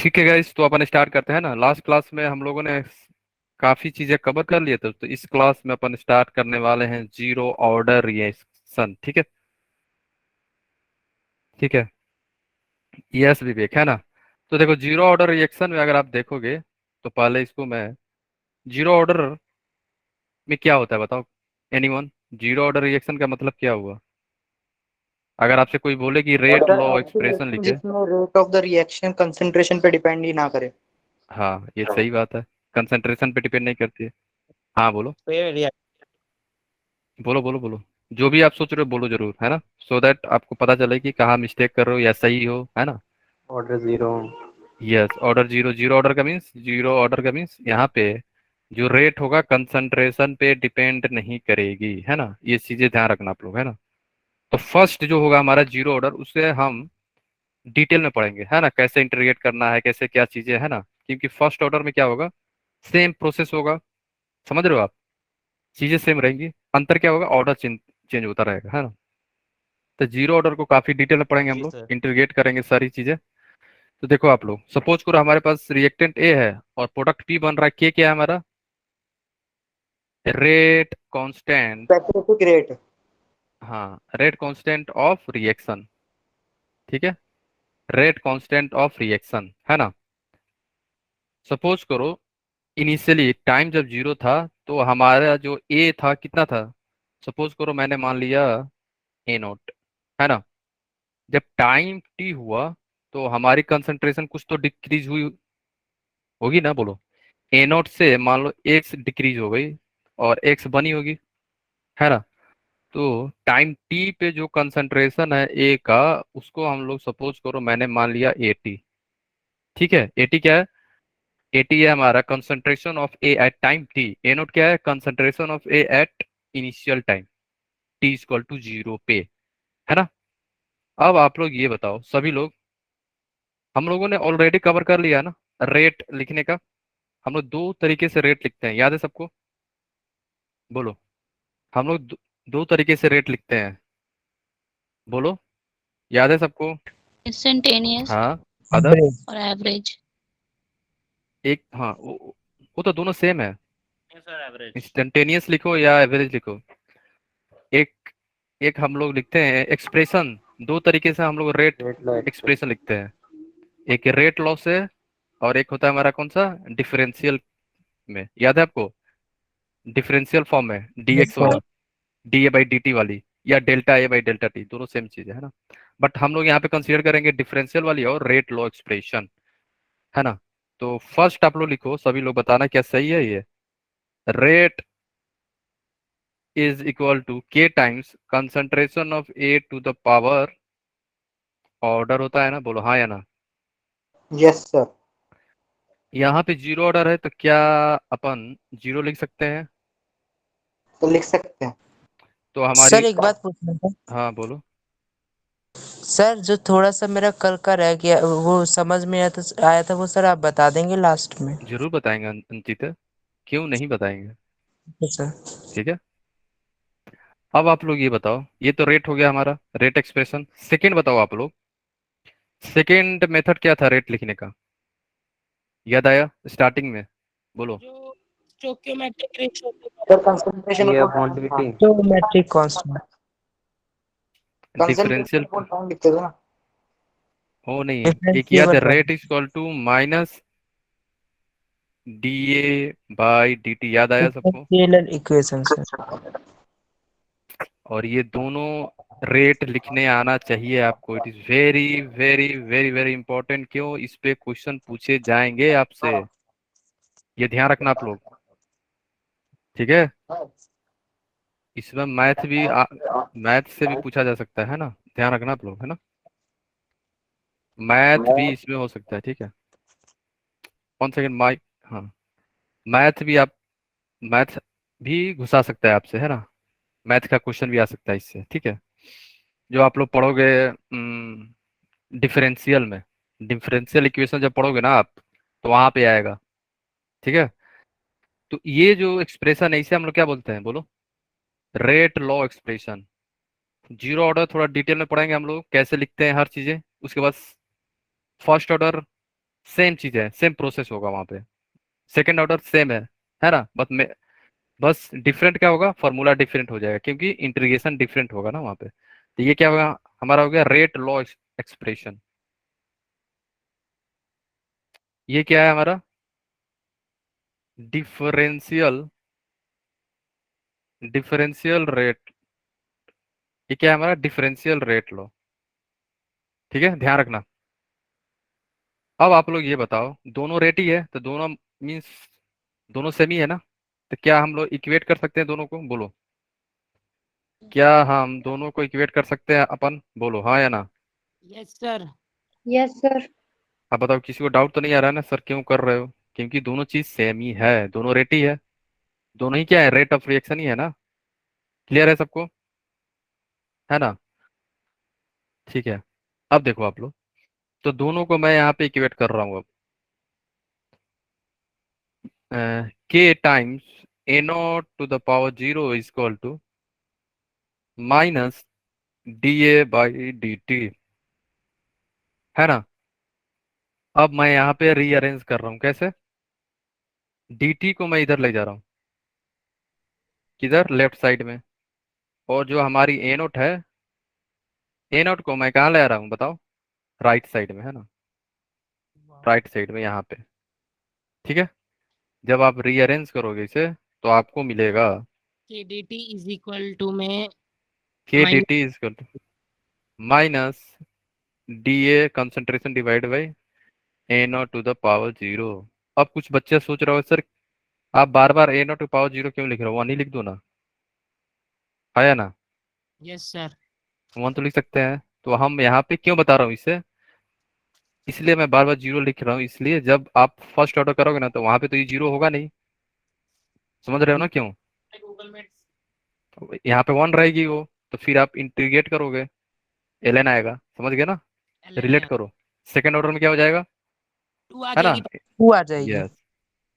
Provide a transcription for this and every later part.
ठीक है गाइस, तो अपन स्टार्ट करते हैं ना। लास्ट क्लास में हम लोगों ने काफी चीजें कवर कर लिए थे, तो इस क्लास में अपन स्टार्ट करने वाले हैं जीरो ऑर्डर रिएक्शन। ठीक है। ठीक है। यस विवेक, है ना। तो देखो, जीरो ऑर्डर रिएक्शन में अगर आप देखोगे तो पहले इसको मैं जीरो ऑर्डर में क्या होता है बताओ। एनीवन? जीरो ऑर्डर रिएक्शन का मतलब क्या हुआ? अगर आपसे कोई बोले कि रेट ऑर्डर लॉ ऐसी एक्सप्रेशन रिएक्शन लिखे। जिसमें rate of the reaction concentration पे डिपेंड ही ना करे। हाँ, ये सही बात है। कंसंट्रेशन पे डिपेंड नहीं करती है। हाँ बोलो। तो ये बोलो बोलो बोलो। जो भी आप सोच रहे हो बोलो जरूर, है ना। सो दैट आपको पता चले कि कहाँ मिस्टेक कर रहे हो या सही हो, है ना। Order zero. Yes, order zero. Zero order का मीन्स, जीरो ऑर्डर का मीन्स यहाँ पे जो रेट होगा कंसंट्रेशन पे डिपेंड नहीं करेगी, है ना। ये चीजें ध्यान रखना आप लोग, है ना। तो फर्स्ट जो होगा हमारा जीरो ऑर्डर, उसे हम डिटेल में पढ़ेंगे, है ना। कैसे इंटीग्रेट करना है, कैसे क्या चीजें, है ना। क्योंकि फर्स्ट ऑर्डर में क्या होगा, सेम प्रोसेस होगा। समझ रहे हो आप। चीजें सेम रहेंगी, अंतर क्या होगा, ऑर्डर चेंज चेंज होता रहेगा, है ना। तो जीरो ऑर्डर को काफी डिटेल में पढ़ेंगे हम जी लोग, सर। इंटीग्रेट करेंगे सारी चीजें। तो देखो आप लोग, सपोज करो हमारे पास रिएक्टेंट ए है और प्रोडक्ट पी बन रहा है। के क्या है हमारा? Rate constant. Specific rate. हाँ, रेट कांस्टेंट ऑफ रिएक्शन। ठीक है। रेट कांस्टेंट ऑफ रिएक्शन, है ना। सपोज करो इनिशियली टाइम जब जीरो था, तो हमारा जो ए था कितना था। सपोज करो मैंने मान लिया ए नोट, है ना। जब टाइम टी हुआ तो हमारी कंसंट्रेशन कुछ तो डिक्रीज हुई होगी ना, बोलो। ए नोट से मान लो एक्स डिक्रीज हो गई और एक्स बनी होगी, है ना। तो टाइम टी पे जो कंसंट्रेशन है ए का, उसको हम लोग सपोज करो मैंने मान लिया 80। ठीक है। 80 क्या है? 80 है हमारा concentration of A at time T. A naught क्या है? Concentration of A at initial time T equal to zero पे, है ना। अब आप लोग ये बताओ सभी लोग, हम लोगों ने ऑलरेडी कवर कर लिया ना रेट लिखने का। हम लोग दो तरीके से रेट लिखते हैं, याद है सबको? बोलो। हम लोग दो तरीके से रेट लिखते हैं, बोलो। याद है सबको? इंस्टेंटेनियस हाँ। अदर? एवरेज। और एवरेज। एक, हाँ, वो तो दोनों सेम है। Sir average. इंस्टेंटेनियस लिखो या एवरेज लिखो। एक एक हम लोग लिखते हैं एक्सप्रेशन। दो तरीके से हम लोग रेट रेट लो एक्सप्रेशन लिखते हैं। एक रेट लॉस है और एक होता है हमारा कौन सा, डिफरेंशियल में। याद है आपको? डिफरेंशियल फॉर्म में यस डीएक्स सर। वाली, D A by D T वाली, या delta A by delta T, दोनों सेम चीज है ना। बट हम लोग यहाँ पे कंसीडर करेंगे डिफरेंशियल वाली और रेट लॉ एक्सप्रेशन, है ना। तो फर्स्ट आप लोग लिखो, सभी लोग बताना क्या सही है ये। Rate is equal to K times concentration of A to the power order होता है ना, बोलो हाँ या ना। Yes sir. यहाँ पे जीरो ऑर्डर है तो क्या अपन जीरो लिख सकते हैं? तो लिख सकते हैं। तो हमारी, सर एक बात पूछना था। हाँ बोलो। सर जो थोड़ा सा मेरा कल का रह गया वो समझ में आया था वो सर आप बता देंगे लास्ट में। जरूर बताएंगे अंकित, क्यों नहीं बताएंगे। ठीक है सर। ठीक है। अब आप लोग ये बताओ, ये तो रेट हो गया हमारा, रेट एक्सप्रेशन। सेकंड बताओ आप लोग, सेकंड मेथड क्या था रेट लिखने का? याद आया स्टार्टिंग में? बोलो। जो स्टोकियोमेट्रिक रेशियो सर कंसंट्रेशन ये अपॉन क्वांटिटी। तो metric constant. Concentration differential, upon time लिखते थे ना। हो नहीं। एक याद है, differentiable rate is equal to minus D A by D T. याद आया सबको? Differential equation sir. और ये दोनों रेट लिखने आना चाहिए आपको। It is very very very very important. क्यों? इस पे क्वेश्चन पूछे जाएंगे आपसे, ये ध्यान रखना आप लोग। ठीक है। इसमें मैथ से भी पूछा जा सकता है ना, ध्यान रखना आप लोग, है ना। मैथ भी इसमें हो सकता है, ठीक है। 1 सेकेंड माइक। हाँ, मैथ भी आप, मैथ भी घुसा सकता है आपसे, है ना। मैथ का क्वेश्चन भी आ सकता है इससे, ठीक है। जो आप लोग पढ़ोगे डिफरेंशियल में, डिफरेंशियल इक्वेशन जब पढ़ोगे ना आप, तो वहां पे आएगा। ठीक है। तो ये जो एक्सप्रेशन है इसे हम लोग क्या बोलते हैं, बोलो। Rate law expression. Zero order थोड़ा डिटेल में पढ़ेंगे हम लोग, कैसे लिखते हैं हर चीजें। उसके बाद फर्स्ट ऑर्डर सेम चीज है, सेम प्रोसेस होगा वहां पे, सेकंड ऑर्डर सेम है ना, बस डिफरेंट क्या होगा, फॉर्मूला डिफरेंट हो जाएगा क्योंकि इंटीग्रेशन डिफरेंट होगा ना वहां पे। तो ये क्या होगा, हमारा हो गया रेट लॉ एक्सप्रेशन। ये क्या है हमारा, डिफरेंशियल डिफरेंशियल रेट। ये क्या है हमारा, डिफरेंशियल रेट लॉ। ठीक है, ध्यान रखना। अब आप लोग ये बताओ, दोनों रेट ही है तो दोनों मीन्स दोनों सेम ही है ना, तो क्या हम लोग इक्वेट कर सकते हैं दोनों को, बोलो। क्या हम दोनों को इक्वेट कर सकते हैं अपन, बोलो हाँ या ना। Yes sir. Yes sir. अब बताओ, किसी को डाउट तो नहीं आ रहा है ना सर क्यों कर रहे हो, क्योंकि दोनों चीज सेम ही है, दोनों रेट ही है, दोनों ही क्या है, रेट ऑफ रिएक्शन ही है ना। क्लियर है सबको, है ना। ठीक है, अब देखो आप लोग, तो दोनों को मैं यहाँ पे इक्वेट कर रहा हूँ अब। K times A naught to the power 0 is equal to minus D A by D T, है ना। अब मैं यहाँ पे रीअरेंज कर रहा हूँ, कैसे, dt को मैं इधर ले जा रहा हूँ, किधर, लेफ्ट साइड में, और जो हमारी ए नोट है, ए नोट को मैं कहाँ ले आ रहा हूँ बताओ, राइट साइड में, है ना, राइट साइड में यहाँ पे। ठीक है, जब आप रीअरेंज करोगे इसे तो आपको मिलेगा K D T is equal to M K D T is minus D A concentration divide by A naught to the power 0। अब कुछ बच्चे सोच रहे हो सर, आप बार बार ए नॉट टू पावर 0 क्यों लिख रहे हो, वन ही लिख दो ना, है या ना, यस सर। वन तो लिख सकते हैं। तो हम यहाँ पे क्यों बता रहा हूँ इसे, इसलिए मैं बार बार 0 लिख रहा हूँ, इसलिए जब आप फर्स्ट ऑर्डर करोगे ना तो वहां पे तो ये 0 होगा नहीं, समझ रहे हो ना क्यों, गूगल मेट तो यहाँ पे 1 रहेगी वो, तो फिर आप इंटीग्रेट करोगे, ln आएगा, समझ गए ना, रिलेट करो, सेकंड ऑर्डर में क्या हो जाएगा, टू आ है ना। जाएगी। टू आ जाएगी। यस,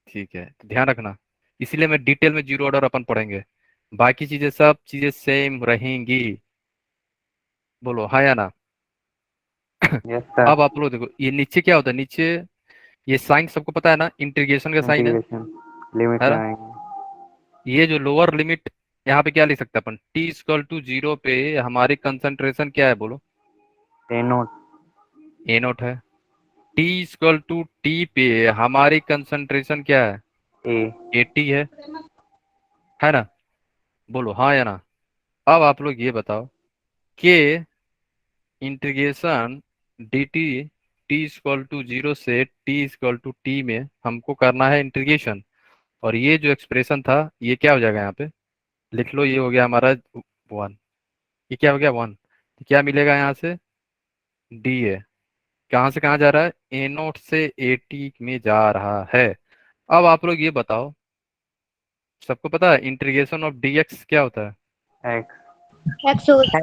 ठीक है, तो ध्यान रखना, इसीलिए मैं डिटेल में 0 ऑर्डर अपन पढ़ेंगे, बाकी चीजें सब चीजें सेम रहेंगी, बोलो हाँ या ना। Yes sir. अब आप लोग देखो, ये नीचे क्या होता है, नीचे ये साइन सबको पता है ना, इंटीग्रेशन का साइन इंटीग्रेशन लिमिट है ना। लगाएंगे। ये जो लोअर लिमिट यहाँ पे क्या लिख सकते हैं अपन, t इक्वल टू 0 पे हमारी कंसंट्रेशन क्या है, बोलो, ए नोट ए नोट है, t इक्वल टू टी पे हमारी कंसंट्रेशन क्या है, ए 80 है ना, बोलो हाँ या ना। अब आप लोग ये बताओ कि integration D T, T equal to 0 से t इक्वल टू टी में हमको करना है इंटीग्रेशन, और ये जो एक्सप्रेशन था ये क्या हो जाएगा, यहाँ पे लिख लो, ये हो गया हमारा 1, ये क्या हो गया 1, तो क्या मिलेगा यहाँ से, डी ए, कहाँ से कहाँ जा रहा है, ए नोट से ए टी में जा रहा है। अब आप लोग ये बताओ, सबको पता है इंटीग्रेशन ऑफ डी एक्स क्या होता है, एक्स एक्स होगा।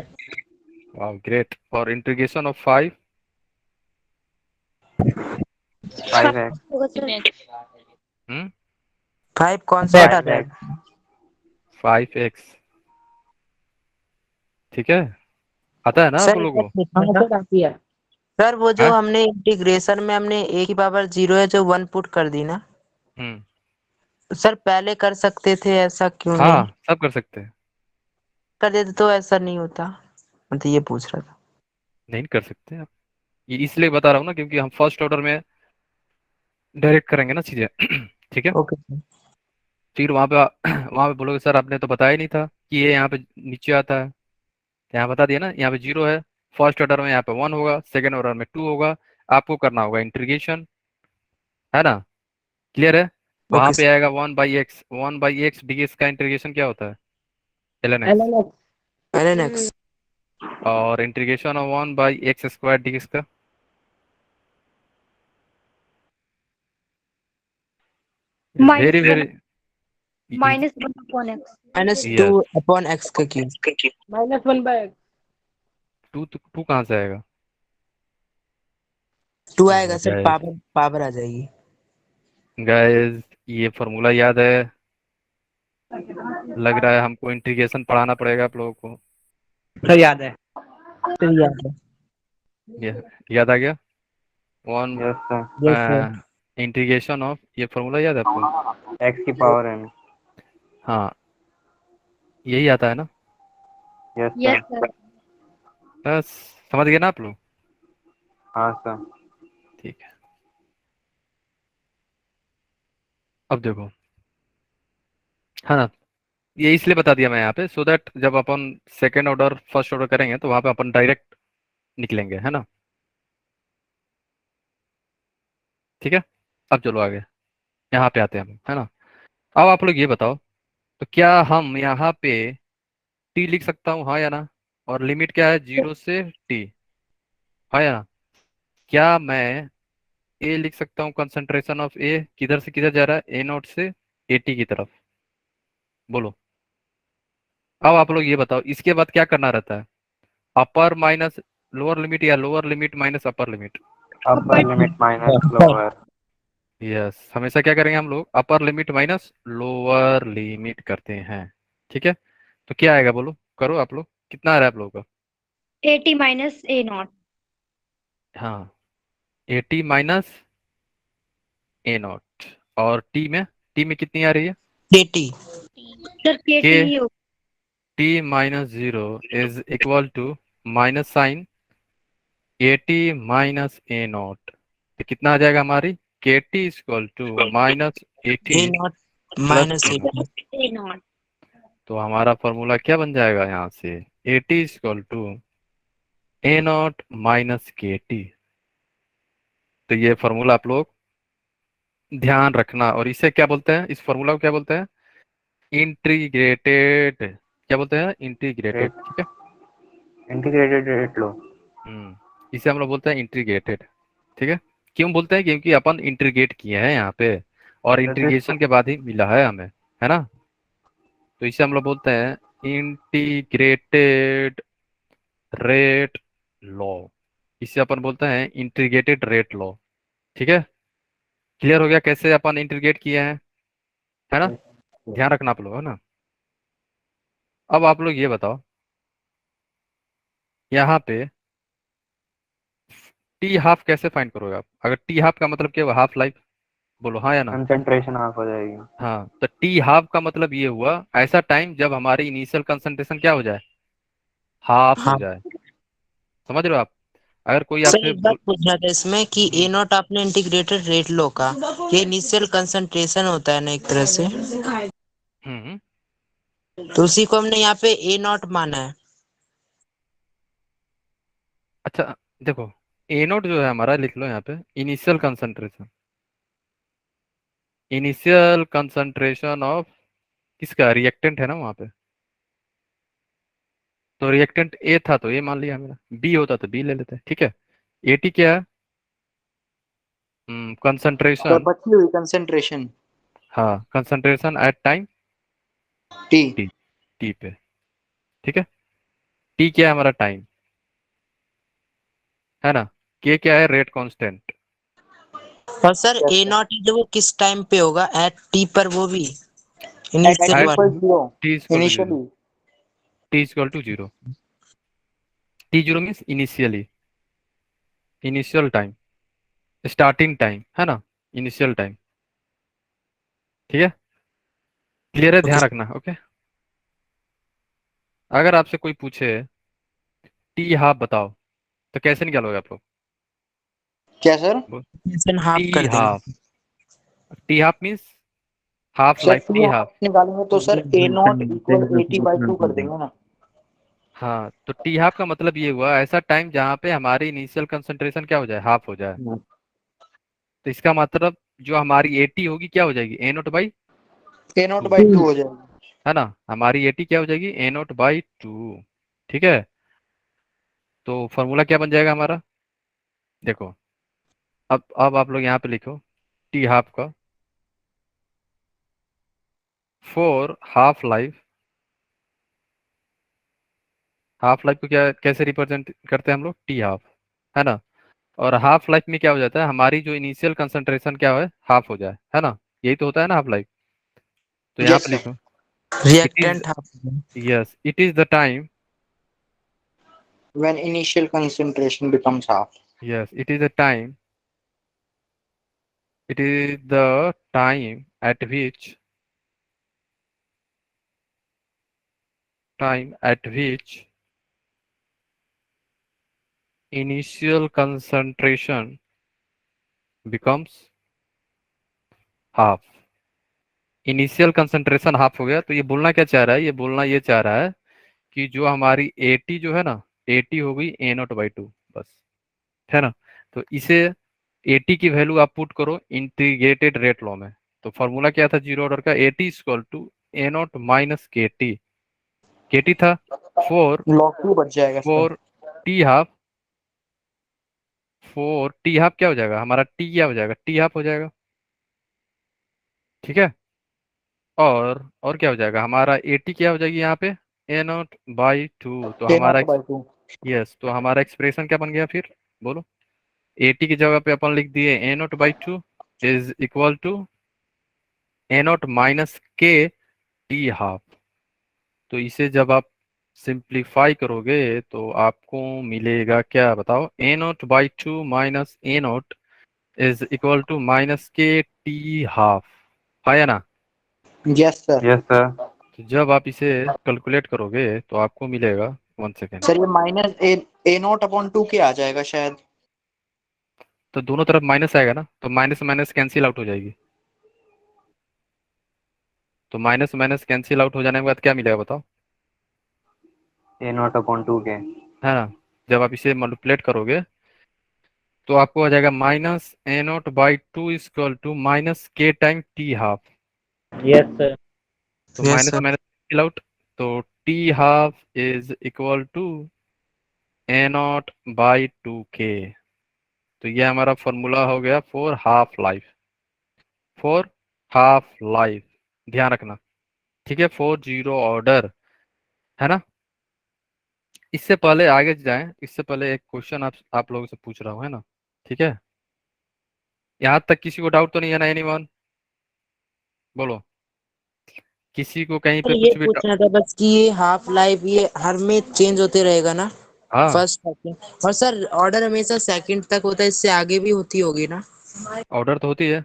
वाह ग्रेट, और इंटीग्रेशन ऑफ 5, 5x होगा सर। 5 कॉन्स्टेंट आ 5x जाएगा। 5x, ठीक है, आता है ना आप सर लोगों को, हाँ सर आती है। सर वो जो हाँ? हमने इंटीग्रेशन में हमने ए की पावर 0 है जो 1 पुट कर दी ना, हम्म, सर पहले कर सकते थे, ऐसा क्यों नहीं हाँ सब कर सकते हैं, कर देते तो ऐसा नहीं होता, मैं तो ये पूछ रहा था। नहीं कर सकते आप, ये इसलिए बता रहा हूँ ना क्योंकि हम फर्स्ट ऑर्डर में डायरेक्ट करेंगे ना चीजें। ठीक है, ओके सर। फिर वहां पे वहां पे बोलोगे सर आपने तो बताया ही नहीं था कि ये यहाँ पे नीचे आता है, तो यहाँ बता दिया ना, यहाँ पे 0 है, फर्स्ट ऑर्डर में यहाँ पे 1 होगा, सेकंड ऑर्डर में 2 होगा, आपको करना होगा इंटीग्रेशन, है ना। क्लियर है, वहां ओके पे सर। आएगा 1/x, 1/x ds का इंटीग्रेशन क्या होता है, ln x, ln x और integration of 1/x square ds का, very minus very minus 1/x। -2 yes, upon x का क्यूब। टू टू कहाँ से आएगा, 2 ओहो आएगा सर, गाइस, पावर पावर आ जाएगी। गाइस ये फॉर्मूला याद है, लग रहा है हमको इंटीग्रेशन पढ़ाना पड़ेगा आप लोगों को, सर याद है, सर याद है। ये याद आ गया। One yes sir. Yes sir. Integration of, ये फॉर्मूला याद है आपको? एक्स की पावर एन। हाँ, यही आता है ना? Yes Yes, sir. sir. बस, समझ गए ना आप लोग? हाँ सर। ठीक है, अब देखो, है ना, ये इसलिए बता दिया मैं यहाँ पे, सो दैट जब अपन सेकेंड ऑर्डर फर्स्ट ऑर्डर करेंगे तो वहां पे अपन डायरेक्ट निकलेंगे, है ना? ठीक है, अब चलो आगे, यहाँ पे आते हैं हम, है ना? अब आप लोग ये बताओ, तो क्या हम यहाँ पे टी लिख सकता हूँ, हाँ या ना? और लिमिट क्या है, 0 से टी, हाँ या ना? क्या मैं ए लिख सकता हूँ, कंसंट्रेशन ऑफ ए किधर से किधर जा रहा है, ए नोट से ए टी की तरफ? बोलो। अब आप लोग ये बताओ, इसके बाद क्या करना रहता है, अपर माइनस लोअर लिमिट या lower limit minus upper limit? Upper limit minus lower. Yes, हमेशा क्या करेंगे हम लोग, upper limit minus lower limit करते हैं। ठीक है, तो क्या आएगा बोलो, करो आप लोग, कितना आ रहा है आप लोगों का? 80 minus A naught. हाँ, 80 माइनस ए नॉट, और टी में कितनी आ रही है? 80। Sir, KT के ही होगा. T minus 0 is equal to minus sign 80 minus A naught, तो कितना आ जाएगा हमारी, K T equal to minus 80 A naught plus minus A naught. 80। A naught. तो हमारा फॉर्मूला क्या बन जाएगा यहाँ से, 80 equal to A naught minus K T. तो ये फॉर्मूला आप लोग ध्यान रखना, और इसे क्या बोलते हैं, इस फॉर्मूला को क्या बोलते हैं, इंटीग्रेटेड, क्या बोलते हैं, इंटीग्रेटेड। रेट, ठीक है, इंटीग्रेटेड रेट लो। इसे हम लोग बोलते हैं इंटीग्रेटेड। ठीक है, क्यों बोलते हैं, क्योंकि अपन इंटीग्रेट किए हैं यहाँ पे, और वैसे इंटीग्रेशन के बाद ही मिला है हमें, है ना? तो इसे हम लोग बोलते हैं इंटीग्रेटेड रेट लॉ, इसे अपन बोलते हैं इंटीग्रेटेड रेट लॉ। ठीक है, क्लियर हो गया कैसे अपन इंटीग्रेट किए हैं, है ना? ध्यान रखना आप लोग, है ना? अब आप लोग ये बताओ, यहाँ पे टी हाफ कैसे फाइंड करोगे आप, अगर टी हाफ का मतलब क्या हुआ, हाफ लाइफ, बोलो हाँ या ना? कंसंट्रेशन हाफ हो जाएगी। हाँ, तो टी हाफ का मतलब ये हुआ ऐसा टाइम जब हमारी इनिशियल कंसंट्रेशन क्या हो जाए, हाफ हो हाँ जाए। समझ रहे हो आप? अगर कोई सर, आपसे एक बात पूछना था इसमें कि ए नॉट आपने इंटीग्रेटेड रेट लो का, ये इनिशियल कंसंट्रेशन होता है ना एक तरह से, हम्म, तो उसी को हमने यहाँ पे ए नॉट माना है। अच्छा, देखो, ए नोट जो है हमारा, लिख लो यहाँ पे, initial concentration, initial concentration of किसका, रिएक्टेंट है ना वहाँ पे, तो रिएक्टेंट ए था तो ए मान लिया मेरा, बी होता तो बी ले लेते, ठीक है? एटी क्या है, कंसंट्रेशन, बची हुई कंसंट्रेशन हाँ, concentration at time T. T, T पे, ठीक है? टी क्या है हमारा, टाइम, है ना? के क्या है, रेट कांस्टेंट, और सर ए नॉट जो वो किस टाइम पे होगा, एट टी पर, वो भी इनिशियल एट वाला। T equal to zero, T equal to zero, T zero means initially, initial time, starting time, है ना, इनिशियल टाइम। ठीक है, क्लियर है, ओके। ध्यान रखना, ओके? अगर आपसे कोई पूछे टी हाफ बताओ, तो कैसे निकालोगे आप लोग? क्या सर, हाफ टी कर देंगे। Half, T half means half sir life, two T half half. निकालेंगे तो सर ए नॉट इक्वल 80/2 कर देंगे ना। हाँ, तो टी हाफ का मतलब ये हुआ ऐसा टाइम जहाँ पे हमारी इनिशियल कंसंट्रेशन क्या हो जाए, हाफ हो जाए। तो इसका मतलब जो हमारी एटी होगी क्या हो जाएगी, A naught by A naught two, by 2 हो जाएगा। है ना? हमारी एटी क्या हो जाएगी, ए नोट बाई टू। ठीक है, तो फॉर्मूला क्या बन जाएगा हमारा, देखो, अब आप लोग यहाँ पे लिखो टी हाफ का, for half life, half life को क्या कैसे रिप्रेजेंट करते हैं हम लोग, टी हाफ, है ना? और हाफ लाइफ में क्या हो जाता है, हमारी जो इनिशियल कंसंट्रेशन क्या है, हाफ हो जाए, है ना? यही तो होता है ना हाफ लाइफ। तो यहाँ यस पे सर, लिखो, it is, reactant half yes, it is the time, when initial concentration becomes half. Yes, it is the time It is the time at which initial concentration becomes half. Initial concentration half हो गया, तो ये बोलना क्या चाह रहा है, ये बोलना ये चाह रहा है कि जो हमारी 80 जो है ना, 80 हो गई A0/2 बस, है ना। तो इसे 80 की वैल्यू आप पुट करो इंटीग्रेटेड रेट लॉ में। तो फॉर्मूला क्या था जीरो ऑर्डर का, 80 equal to A0 minus KT था लॉग 2 बच जाएगा sir. 4T half, 4T half क्या हो जाएगा हमारा, T क्या हो जाएगा, T हाफ हो जाएगा, ठीक है। और क्या हो जाएगा हमारा 80 क्या हो जाएगी यहाँ पे A0/2, तो हमारा A0/2 यस, तो हमारा एक्सप्रेशन क्या बन गया फिर, बोलो। 80 की जगह पे अपन लिख दिए A0/2 is equal to A0 minus KT half. तो इसे जब आप सिंप्लीफाई करोगे तो आपको मिलेगा क्या बताओ, A0/2 minus A0 is equal to minus KT half, है या ना। Yes sir. Yes sir. तो जब आप इसे कैलकुलेट करोगे तो आपको मिलेगा, 1 सेकेंड, सर ये माइनस A0/2 के आ जाएगा शायद। तो दोनों तरफ माइनस आएगा ना, तो माइनस माइनस कैंसिल आउट हो जाएगी। तो माइनस माइनस कैंसिल आउट हो जाने के बाद क्या मिलेगा बताओ, A0/2 के। है ना। जब आप इसे मल्टीप्लेट करोगे तो आपको आ जाएगा minus A0/2 equal to minus K time T half. Yes sir. तो yes minus sir. Minus cancel out, तो T half is equal to A0/2K। तो ये हमारा फॉर्मूला हो गया for half life, for half life, ध्यान रखना, ठीक है, फॉर जीरो ऑर्डर, है ना। इससे पहले आगे जाएं, इससे पहले एक क्वेश्चन आप लोगों से पूछ रहा हूँ, है ना, ठीक है। यहाँ तक किसी को डाउट तो नहीं है ना, एनीवन, बोलो, किसी को कहीं सर पे ये कुछ भी पूछना था बस कि ये हाफ लाइफ ये हर में चेंज होते रहेगा ना, हाँ, फर्स्ट सेकंड, और सर ऑर्डर हमेशा सेकंड तक होता है, इससे आगे भी होती होगी ना। ऑर्डर तो होती है,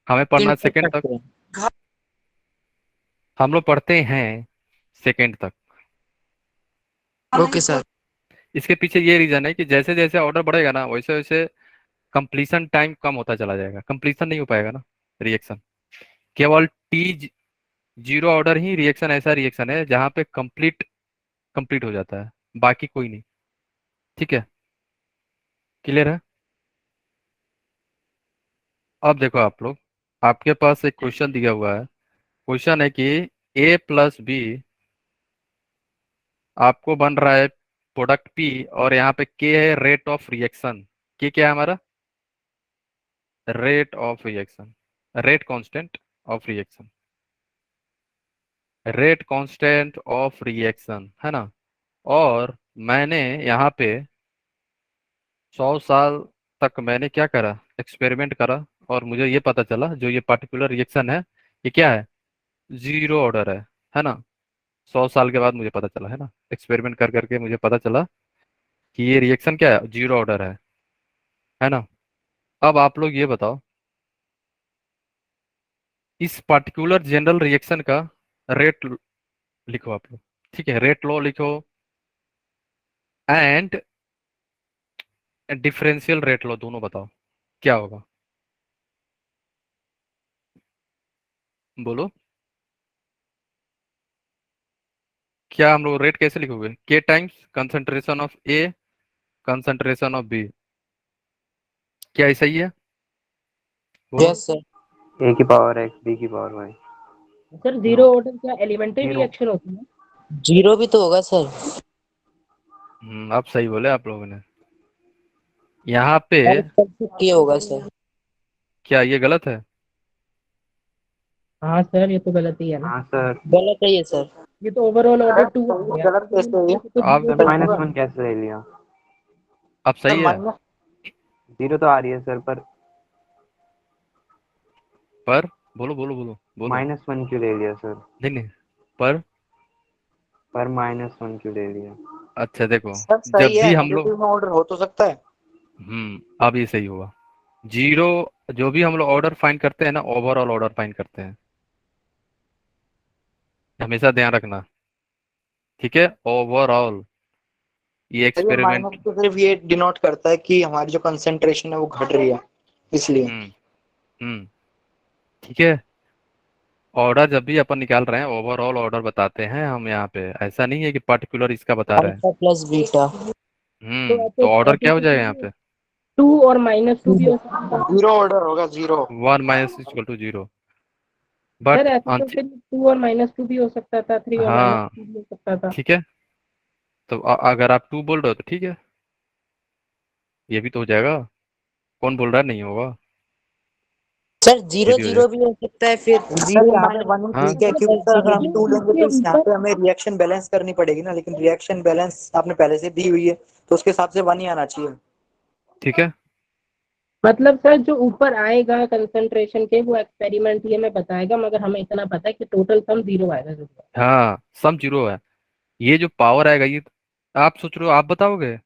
हमें पढ़ना है सेकंड तक सेकंड तक, करते हैं। हम लोग पढ़ते हैं सेकंड तक। Okay sir. इसके पीछे ये रीजन है कि जैसे जैसे ऑर्डर बढ़ेगा ना, वैसे वैसे कंप्लीशन टाइम कम होता चला जाएगा, कंप्लीशन नहीं हो पाएगा ना रिएक्शन। केवल टी जीरो ऑर्डर ही रिएक्शन ऐसा रिएक्शन है जहाँ पे कंप्लीट कंप्लीट हो जाता है, बाकी कोई नहीं, ठीक है, क्लियर है। अब देखो आप लोग, आपके पास एक क्वेश्चन दिया हुआ है, क्वेश्चन है कि A+B आपको बन रहा है प्रोडक्ट P, और यहाँ पे K है रेट ऑफ रिएक्शन। K क्या है हमारा, rate of reaction, rate constant of reaction, rate constant of reaction, है ना। और मैंने यहाँ पे 100 साल तक मैंने क्या करा, एक्सपेरिमेंट करा, और मुझे ये पता चला जो ये पार्टिकुलर रिएक्शन है ये क्या है, जीरो ऑर्डर है ना। 100 साल के बाद मुझे पता चला, है ना, एक्सपेरिमेंट कर करके मुझे पता चला कि ये रिएक्शन क्या है, जीरो ऑर्डर है ना। अब आप लोग ये बताओ, इस पार्टिकुलर जनरल रिएक्शन का रेट लिखो आप लोग, ठीक है, रेट लॉ लिखो एंड डिफरेंशियल रेट लॉ, दोनों बताओ क्या होगा, बोलो। क्या हम लोग रेट कैसे लिखोगे, K times concentration of A concentration of B, क्या ऐसा ही है, बोलो। Yes sir. A की पावर x B की power y। Sir zero order क्या एलिमेंट्री जीरो। रिएक्शन होती है? जीरो भी तो होगा सर। आप सही बोले आप लोगों ने, यहाँ पे और के होगा सर। क्या ये गलत है, हाँ सर ये तो गलत ही है ना। हाँ सर। गलत है ये सर। ये तो ओवरऑल ऑर्डर 2 हो गया। गलत कैसे है ये? तो आप zero सर तक माइनस होगा। वन कैसे ले लिया, अब सही है, जीरो तो आ रही है सर, पर बोलो बोलो बोलो बोलो, -1 क्यों ले लिया सर, नहीं नहीं, पर -1 क्यों ले लिया। अच्छा देखो, सर जब सही है, भी हम लोग नेगेटिव में ऑर्डर हो तो सकता है। अब ये सही होगा, जीरो, जो भी हम लोग ऑर्डर फाइंड करते हैं ना, ओवरऑल ऑर्डर फाइंड करते हैं, हमेशा ध्यान रखना। ठीक है, ओवरऑल ये सर ये एक्सपेरिमेंट। माइनस तो सिर्फ ये डिनोट करता है कि हमारी जो कंसंट्रेशन है वो घट रही है, इसलिए। हम्म। हम्म। ठीक है, ऑर्डर जब भी अपन निकाल रहे हैं ओवरऑल ऑर्डर बताते हैं हम यहाँ पे, ऐसा नहीं है कि पर्टिकुलर इसका बता रहे हैं। Alpha plus beta. तो ऐसे तो ऑर्डर ऐसे क्या हो जाएगा यहाँ तो पे? 2 और -2 भी हो सकता है। जीरो ऑर्डर होगा, zero. 1 minus equal to 0। Sir but ऐसे तो फिर 2 और -2 भी हो सकता था, 3 और हाँ, -3 भी हो सकता था। ठीक है, तो अगर आप 2 बोल रहे हो तो ठीक है, ये भी तो हो जाएगा। कौन बोल रहा है नहीं होगा? सर ये जीरो भी हो जीरो जाएगा। भी हो सकता है, फिर सर जीरो यहाँ पे माइनस। वन ही हाँ, ठीक है, क्योंकि सर अगर हम लेकिन टू लेंगे उसके तो यहाँ ऊपर पे हमें रिएक्शन बैलेंस करनी पड़ेगी ना, लेकिन रिएक्शन बैलेंस आपने पहले से दी हुई है, तो उसके हिसाब से वन ही आना चाहिए। ठीक है। मतलब सर जो ऊपर आएगा कंसंट्रेशन के वो एक्सपेरिमेंट ये में बताएगा, मगर हमें इतना पता है कि टोटल सम 0 आएगा जरूर। हाँ, सम 0 है। ये जो पावर आएगा ये आप सोच रहे हो आप बताओगे?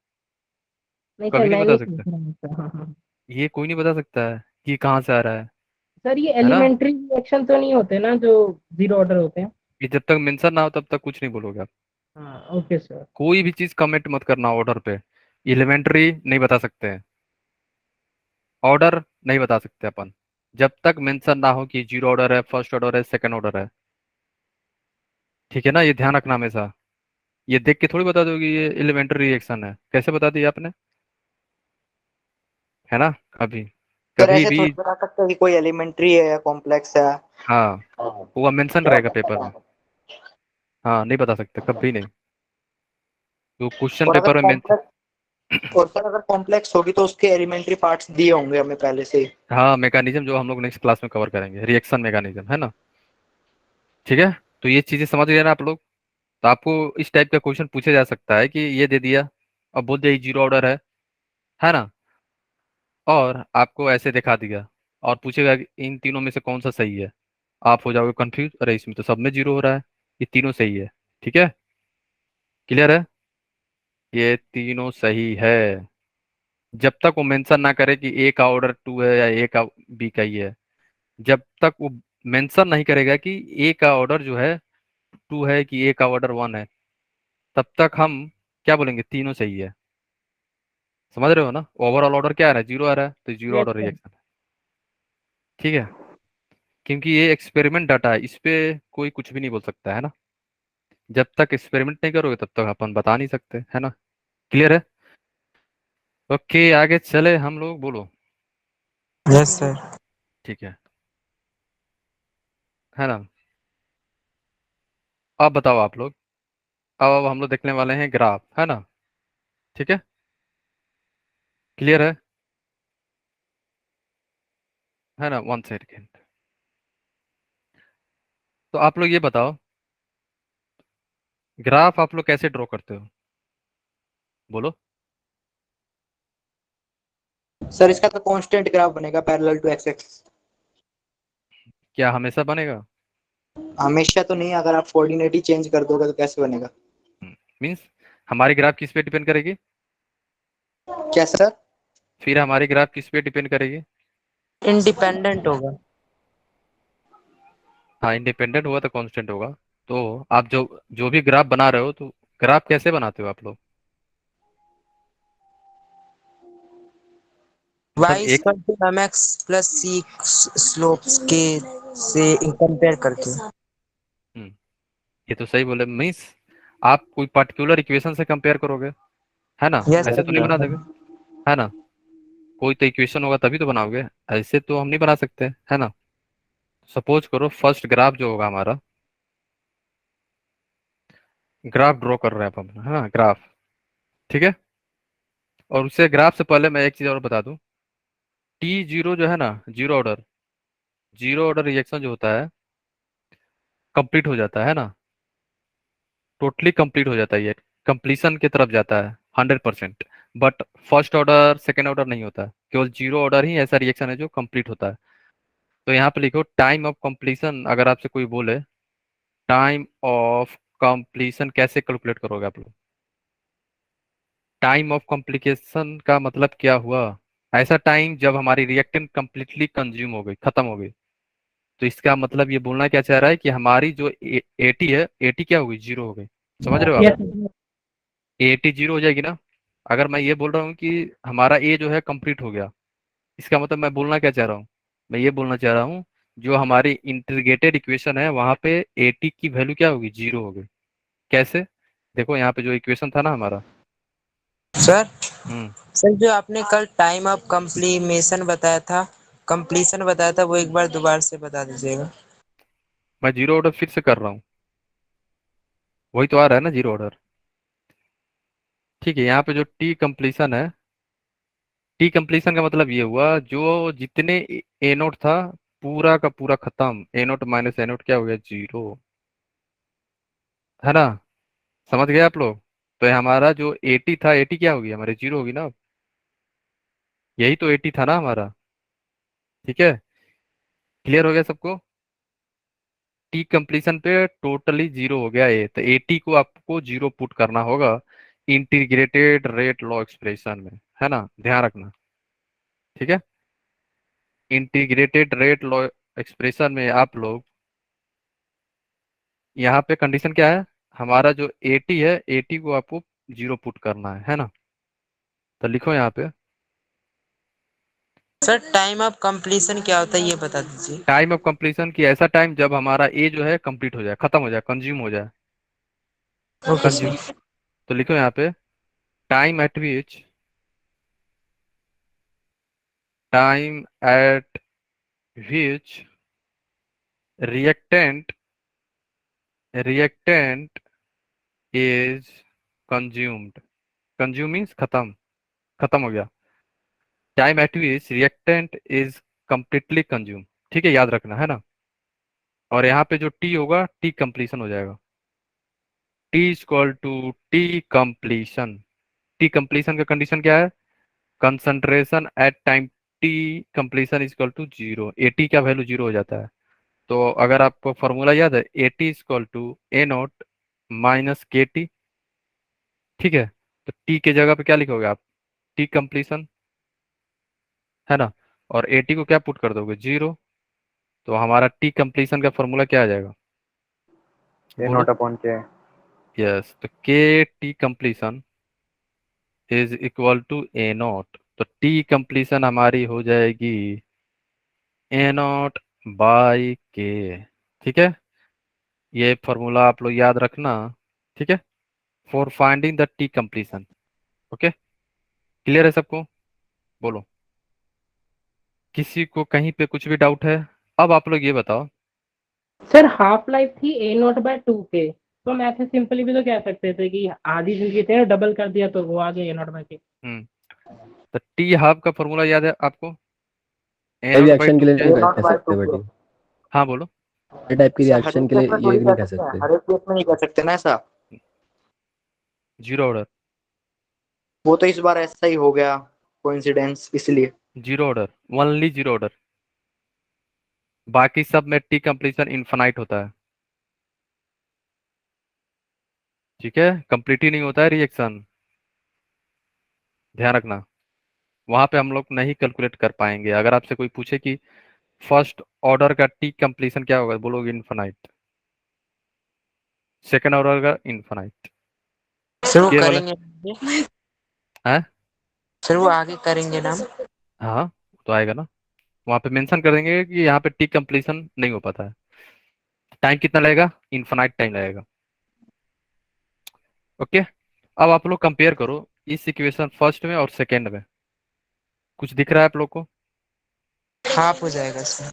नहीं सर कभी नहीं मैं बता नहीं सकते। पूछ रहा हूँ सर, हाँ हाँ। ये कोई नहीं बता सकता है कि कहाँ से आ रहा सर ये है ना? एलिमेंट्री रिएक्शन तो नहीं होते ना जो 0 ऑर्डर होते हैं? ये जब तक मेंशन ना हो तब तक कुछ नहीं बोलोगे आप। हाँ ओके सर। कोई भी चीज कमेंट मत करना ऑर्डर पे। एलिमेंट्री नहीं बता सकते हैं, ऑर्डर नहीं बता सकते अपन, जब तक मेंशन ना हो कि 0 ऑर्डर है, फर्स्ट ऑर्डर है, सेकंड ऑर्डर है। ठीक है ना, ये ध्यान रखना हमेशा। ये देख के थोड़ी बता दोगे ये एलिमेंट्री रिएक्शन है, कैसे बता दिया आपने? है ना? अभी सर कभी ऐसे भी। थोड़ी बता सकते हैं कि कोई एलिमेंट्री है या कॉम्प्लेक्स है। हाँ, वो मेंशन रहेगा पेपर में। हाँ, नहीं बता सकते, कभी नहीं। तो क्वेश्चन और अगर पेपर में मेंशन। कॉम्प्लेक्स और सर अगर कॉम्प्लेक्स होगी तो उसके एलिमेंट्री पार्ट्स दिए होंगे हमें पहले से ही। हाँ, मैकेनिज्म जो हम लोग नेक्स्ट क्लास में कवर करेंगे, रिएक्शन मैकेनिज्म, है ना? ठीक है, तो ये चीजें समझ गए ना आप लोग? तो आपको इस टाइप का क्वेश्चन पूछा जा सकता है कि ये दे दिया और बोल दिया 0 ऑर्डर है ना? और आपको ऐसे दिखा दिया और पूछेगा कि इन तीनों में से कौन सा सही है। आप हो जाओगे कंफ्यूज, अरे इसमें तो सब में 0 हो रहा है, ये तीनों सही है। ठीक है, क्लियर है? ये तीनों सही है, जब तक वो मेंशन ना करे कि ए का ऑर्डर 2 है या ए का बी का ही है। जब तक वो मेंशन नहीं करेगा कि ए का ऑर्डर जो है 2 है कि ए का ऑर्डर 1 है, तब तक हम क्या बोलेंगे? तीनों सही है। समझ रहे हो ना? ओवरऑल ऑर्डर क्या आ रहा है? 0 आ रहा है, तो 0 यस ऑर्डर सर। रिएक्शन है। ठीक है, क्योंकि ये एक्सपेरिमेंट डाटा है, इस पे कोई कुछ भी नहीं बोल सकता है ना। जब तक एक्सपेरिमेंट नहीं करोगे तब तक अपन बता नहीं सकते, है ना? क्लियर है? ओके, आगे चले हम लोग, बोलो। Yes sir. ठीक है ना? अब बताओ आप लोग। अब हम लोग देखने वाले हैं ग्राफ, है ना? ठीक है, क्लियर है ना? 1 सेकेंड। तो आप लोग ये बताओ, ग्राफ आप लोग कैसे ड्रॉ करते हो? बोलो। सर इसका तो कांस्टेंट ग्राफ बनेगा पैरेलल टू एक्स एक्सिस। क्या हमेशा बनेगा? हमेशा तो नहीं, अगर आप कोऑर्डिनेट ही चेंज कर दोगे तो कैसे बनेगा? मीन्स हमारी ग्राफ किस पे डिपेंड करेगी? क्या सर? फिर हमारी ग्राफ किस पे डिपेंड करेगी? इंडिपेंडेंट होगा। हाँ, इंडिपेंडेंट होगा तो कांस्टेंट होगा। तो आप जो जो भी ग्राफ बना रहे हो, तो ग्राफ कैसे बनाते हो आप लोग? मतलब वाई एक। Equal to M X plus C slopes के से कंपेयर करके। हम्म, ये तो सही बोले। मीन्स आप कोई पर्टिकुलर इक्वेशन से कंपेयर करोगे, है ना? यस ऐसे तो नहीं बना सर। दोगे, है ना? कोई तो इक्वेशन होगा तभी तो बनाओगे, ऐसे तो हम नहीं बना सकते, है ना? सपोज करो फर्स्ट ग्राफ जो होगा हमारा, ग्राफ ड्रॉ कर रहे हैं अब हम, है ना? ग्राफ, ठीक है। और उससे ग्राफ से पहले मैं एक चीज और बता दूं। T0 जो है ना, 0 ऑर्डर रिएक्शन जो होता है कंप्लीट हो जाता है ना, टोटली कंप्लीट हो जाता है, ये कंप्लीशन की तरफ जाता है 100%। But first order second order नहीं होता, केवल 0 ऑर्डर ही ऐसा रिएक्शन है जो कंप्लीट होता है। तो यहाँ पे लिखो टाइम ऑफ कंप्लीशन, अगर आपसे कोई बोले टाइम ऑफ कंप्लीशन कैसे कैलकुलेट करोगे आप लोग? टाइम ऑफ कॉम्प्लिकेशन का मतलब क्या हुआ? ऐसा टाइम जब हमारी रिएक्टेंट कंप्लीटली कंज्यूम हो गई, खत्म हो गई। तो इसका मतलब ये बोलना क्या चाह रहा है कि हमारी जो एटी है, एटी क्या हो गई, जीरो हो गई। समझ रहे हो आप? यस एटी जीरो हो जाएगी ना। अगर मैं ये बोल रहा हूँ कि हमारा ए जो है कंप्लीट हो गया, इसका मतलब मैं बोलना क्या चाह रहा हूँ, मैं ये बोलना चाह रहा हूँ जो हमारी इंटीग्रेटेड इक्वेशन है वहां पे एटी की वैल्यू क्या होगी, जीरो होगी। कैसे? देखो यहाँ पे जो इक्वेशन था ना हमारा। सर हम्म। सर जो आपने कल टाइम ऑफ कंप्लीमेशन बताया था, कंप्लीशन बताया था, वो एक बार दोबारा से बता दीजिएगा। मैं जीरो ऑर्डर फिर से कर रहा हूँ, वही तो आ रहा है ना जीरो ऑर्डर। ठीक है, यहाँ पे जो टी कंप्लीशन है, टी कंप्लीशन का मतलब ये हुआ जो जितने ए नोट था पूरा का पूरा खत्म, ए नोट माइनस ए नोट क्या हो गया, जीरो। है ना? समझ गए आप लोग? तो ये हमारा जो एटी था, एटी क्या होगी हमारे, जीरो होगी ना अब। यही तो एटी था ना हमारा। ठीक है, क्लियर हो गया सबको? टी कंप्लीशन पे टोटली जीरो हो गया ए, तो एटी को आपको जीरो पुट करना होगा इंटीग्रेटेड रेट लॉ एक्सप्रेशन में। है ना, ध्यान रखना। ठीक है, इंटीग्रेटेड रेट लॉ एक्सप्रेशन में आप लोग यहाँ पे कंडीशन क्या है, हमारा जो एटी है, एटी को आपको जीरो पुट करना है ना। तो लिखो यहाँ पे, सर टाइम ऑफ कंप्लीशन क्या होता है ये बता दीजिए। टाइम ऑफ कंप्लीशन की ऐसा टाइम जब हमारा ए जो है कंप्लीट हो जाए, खत्म हो जाए, कंज्यूम हो जाए। Okay consume. सर। तो लिखो यहाँ पे, time eight which, time eight which reactant reactant is consumed. Consume means खत्म, खत्म हो गया। Time eight which reactant is completely consume. ठीक है, याद रखना है ना। और यहाँ पे जो टी होगा, टी कंप्लीशन हो जाएगा। T is equal to T completion. T completion का कंडीशन क्या है, concentration at time T completion is equal to zero. A T का वैल्यू जीरो हो जाता है। तो अगर आपको फॉर्मूला याद है, A T is equal to A naught minus K T. ठीक है, तो टी के जगह पे क्या लिखोगे आप, टी कंप्लीशन। है ना, और एटी को क्या पुट कर दोगे, जीरो। तो हमारा टी कंप्लीशन का फॉर्मूला क्या आ जाएगा, ए बोलो। नॉट अपॉन के। यस, तो K T completion is equal to A naught. तो टी कंप्लीशन हमारी हो जाएगी ए नॉट बाई के। ठीक है, ये फॉर्मूला आप लोग याद रखना। ठीक है, for finding the T completion. Okay, clear है सबको? बोलो, किसी को कहीं पे कुछ भी डाउट है? अब आप लोग ये बताओ। सर हाफ लाइफ थी ए नॉट बाय टू के, तो हम ऐसे सिंपली भी तो कह सकते थे कि आधी जिंदगी थे, डबल कर दिया तो वो आ गया ए नॉट बाय के। हम्म, तो टी हाफ का फॉर्मूला याद है आपको, ए नॉट बाई रिएक्शन के टू लिए क्या नहीं है? ए नॉट कह बाय सकते टू के। बड़ी हाँ बोलो। ये टाइप की सर हर रिएक्शन एक के केस लिए में ये थोड़ी भी कह नहीं कह सकते हैं, सकते। हर एक केस में नहीं कह सकते ना ऐसा। जीरो ऑर्डर, वो तो इस बार ऐसा ही हो गया कोइंसिडेंस, इसलिए। Zero order, only zero order. बाकी सब में टी कंप्लीशन इनफाइनाइट होता है। ठीक है, कंप्लीट ही नहीं होता है रिएक्शन, ध्यान रखना। वहां पे हम लोग नहीं कैलकुलेट कर पाएंगे। अगर आपसे कोई पूछे कि फर्स्ट ऑर्डर का टी कंप्लीशन क्या होगा, बोलोगे इनफाइनाइट। सेकंड ऑर्डर का इनफाइनाइट। सर वो के वाला करेंगे आगे? है। सर वो आगे करेंगे ना हम? हाँ, तो आएगा ना, वहां पे मेंशन कर देंगे कि यहाँ पे टी कंप्लीशन नहीं हो पाता है। टाइम कितना लगेगा, इनफाइनाइट टाइम लगेगा। ओके, अब आप लोग कंपेयर करो इस इक्वेशन फर्स्ट में और सेकंड में। कुछ दिख रहा है आप लोग को? हाफ हो जाएगा सर,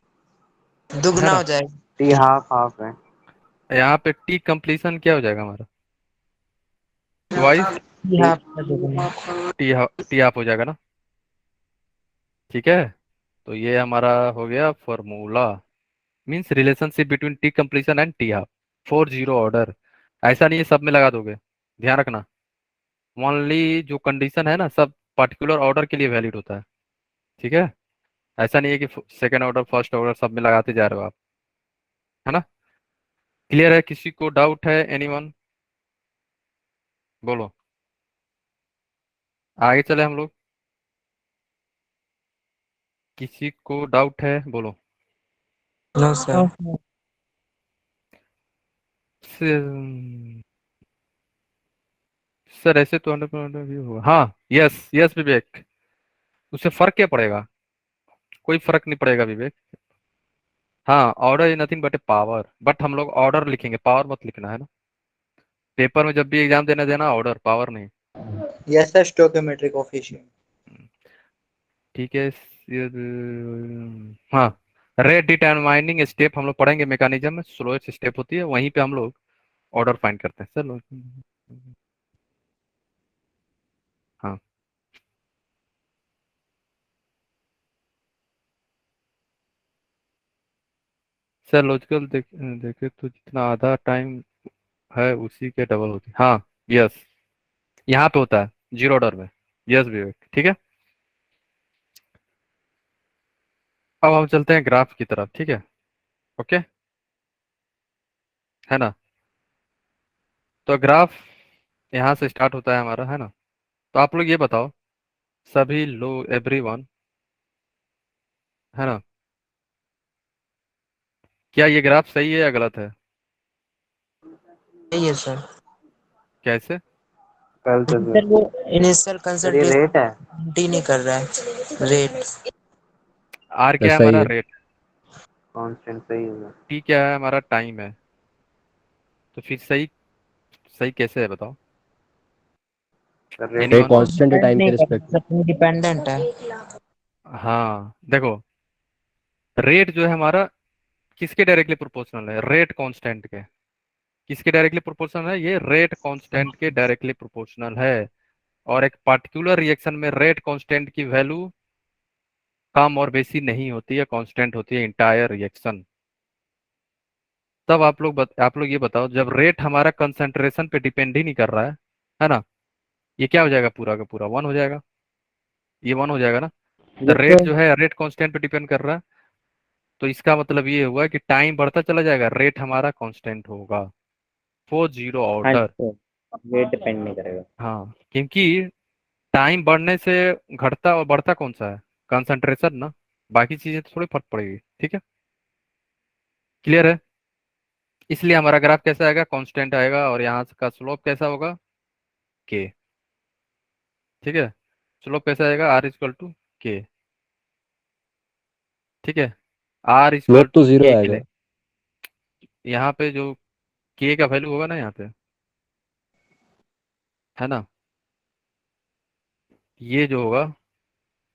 है दुगना ना, हो जाएगा। टी हाफ हाफ है। यहाँ पे टी कंप्लीशन क्या हो जाएगा हमारा, ट्वाइस। टी हाफ का दुगना। टी हाफ हो जाएगा ना। ठीक है, तो ये हमारा हो गया formula, means relationship between T completion and T half for zero order. ऐसा नहीं है सब में लगा दोगे, ध्यान रखना। ओनली जो कंडीशन है ना, सब पर्टिकुलर ऑर्डर के लिए वैलिड होता है। ठीक है, ऐसा नहीं है कि सेकंड ऑर्डर फर्स्ट ऑर्डर सब में लगाते जा रहे हो आप। है ना, क्लियर है? किसी को डाउट है, एनीवन? बोलो, आगे चले हम लोग। किसी को डाउट है बोलो। No sir. सर ऐसे तो 100% व्यू होगा। हाँ, यस यस विवेक, उससे फर्क क्या पड़ेगा? कोई फर्क नहीं पड़ेगा विवेक। हाँ, order is nothing but A power, but हम लोग ऑर्डर लिखेंगे, पावर मत लिखना है ना। पेपर में जब भी एग्जाम देना देना ऑर्डर, पावर नहीं। Yes sir, stoichiometric coefficient. ठीक है। हाँ, रेट डिटरमाइनिंग स्टेप हम लोग पढ़ेंगे, मैकेनिज्म में स्लोएस्ट स्टेप होती है, वहीं पे हम लोग ऑर्डर फाइंड करते हैं। चलो। हाँ, सर लॉजिकल देखे तो जितना आधा टाइम है उसी के डबल होती है। हाँ, यस, यहाँ पे होता है जीरो ऑर्डर में। यस विवेक, ठीक है। अब हम चलते हैं ग्राफ की तरफ, ठीक है। ओके, है ना। तो ग्राफ यहाँ से स्टार्ट होता है हमारा, है ना। तो आप लोग ये बताओ, सभी लोग, एवरीवन, है ना, क्या ये ग्राफ सही है या गलत है? सही है सर। कैसे? कल तो सर वो इनिशियल सर ये रेट है। कंसंट्रेशन नहीं कर रहा है रेट। आर क्या है ऐसा ही हमारा? है। रेट। कांस्टेंट सही होगा। टी क्या है हमारा? टाइम है। तो फिर सही, सही कैसे है बताओ? सर रेट ये एनीवन? कांस्टेंट है डिपेंड टाइम के नहीं कर रिस्पेक्ट में। रहा सर, इंडिपेंडेंट है। हाँ देखो, रेट जो है हमारा किसके डायरेक्टली प्रोपोर्शनल है? रेट कांस्टेंट के। किसके डायरेक्टली प्रोपोर्शनल है? ये रेट कांस्टेंट के डायरेक्टली प्रोपोर्शनल है। और एक पर्टिकुलर रिएक्शन में रेट कांस्टेंट की वैल्यू कम और बेसी नहीं होती है, कांस्टेंट होती है इंटायर रिएक्शन। तब आप लोग ये बताओ, जब रेट हमारा कंसंट्रेशन पे डिपेंड ही नहीं कर रहा है ना, ये क्या हो जाएगा? पूरा का पूरा वन हो जाएगा। ये वन हो जाएगा ना। तो यस रेट सर। जो है रेट कांस्टेंट पे डिपेंड कर रहा है, तो इसका मतलब ये हुआ कि टाइम बढ़ता चला जाएगा, रेट हमारा कांस्टेंट होगा। फॉर जीरो हाँ जी ऑर्डर। सर, ये डिपेंड नहीं करेगा। हाँ, क्योंकि टाइम बढ़ने से घटता और बढ़ता कौन सा है? कंसंट्रेशन ना। बाकी चीजें तो थोड़ी फर्क पड़ेगी, ठीक है। क्लियर है? इसलिए हमारा ग्राफ कैसा आएगा? कांस्टेंट आएगा। और यहाँ का स्लोप कैसा होगा? के। ठीक है, स्लोप कैसा आएगा? आर इक्वल टू के। ठीक है, आर इक्वल स्लोप टू तो जीरो के के आएगा। लिए यहाँ पे जो के का वैल्यू होगा ना यहाँ पे, है ना, ये जो होगा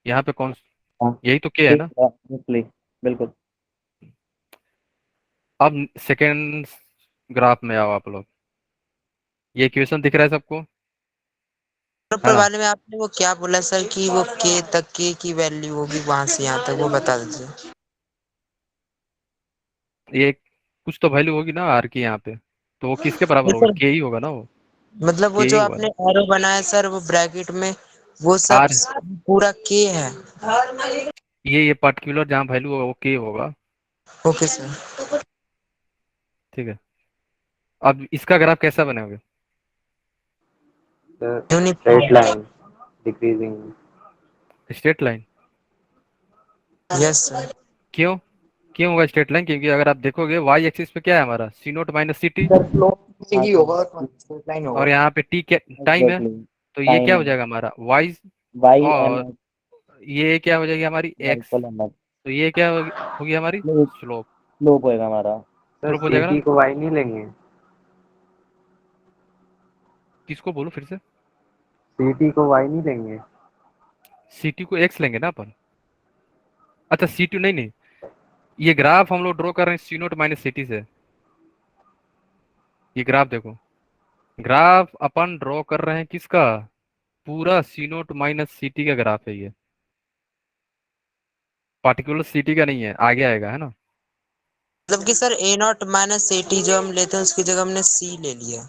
यहाँ पे कौन, हाँ यही तो के है ठीक ना। है, obviously, बिल्कुल। अब सेकेंड ग्राफ में आओ आप लोग। ये इक्वेशन दिख रहा है सबको, है ऊपर ना। वाले में आपने वो क्या बोला सर कि वो के तक के की वैल्यू होगी वहां से यहाँ तक, वो बता दीजिए। ये कुछ तो वैल्यू होगी ना आर की यहाँ पे, तो वो किसके बराबर नहीं होगा? सर, के ही होगा ना वो। मतलब वो के ही जो होगा आपने ना। एरो बनाया सर वो ब्रैकेट में, वो सब आर, पूरा के है। ये पर्टिकुलर जहाँ वैल्यू होगा वो के होगा। Okay sir. ठीक है, अब इसका ग्राफ कैसा बनेगा? Sir straight uniform. Line decreasing. Straight line. Yes sir. क्यों? क्यों होगा स्ट्रेट लाइन? क्योंकि अगर आप देखोगे वाई एक्सिस पे क्या है हमारा? C naught minus C T. Sir flow ही हाँ होगा, स्ट्रेट लाइन और होगा। यहाँ पे टी क्या टाइम है, एग्जैक्टली, तो ये क्या टाइम हो है। जाएगा हमारा? वाई। वाई एम और ये क्या हो जाएगी हमारी? एक्स। इक्वल एम तो ये क्या होगी हमारी? स्लोप। स्लोप होएगा हमारा। सर स्लोप हो जाएगा ना। सीटी को वाई नहीं लेंगे? किसको बोलो फिर से? सीटी को वाई नहीं लेंगे? सी टी को एक्स लेंगे ना अपन। अच्छा, सी टी नहीं नहीं, ये ग्राफ हम लोग ड्रॉ कर रहे हैं सी नोट माइनस सी टी से। ये ग्राफ देखो, ग्राफ अपन ड्रॉ कर रहे हैं किसका? पूरा सी नोट माइनस सी टी का ग्राफ है ये, पार्टिकुलर सी टी का नहीं है, आगे आएगा, है ना। मतलब कि sir A naught minus A T जो हम लेते हैं उसकी जगह हमने सी ले लिया।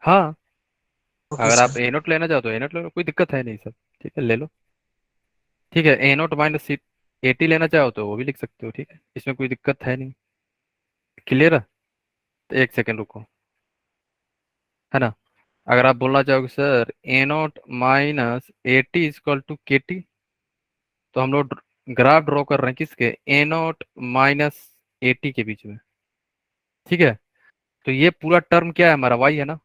हाँ, ओके अगर आप सर। ए नोट लेना चाहो तो ए नोट ले लो, कोई दिक्कत है नहीं सर। ठीक है, ले लो। ठीक है, A naught minus C A T लेना चाहो तो वो भी लिख सकते हो, ठीक है, इसमें कोई दिक्कत है नहीं। क्लियर है? तो एक सेकेंड रुको, है ना। अगर आप बोलना चाहोगे sir A naught minus A T is equal to K T, तो हम लोग ग्राफ ड्रॉ कर रहे हैं किसके, A naught minus A T के बीच में, ठीक है। तो ये पूरा टर्म क्या है हमारा, वाई है ना,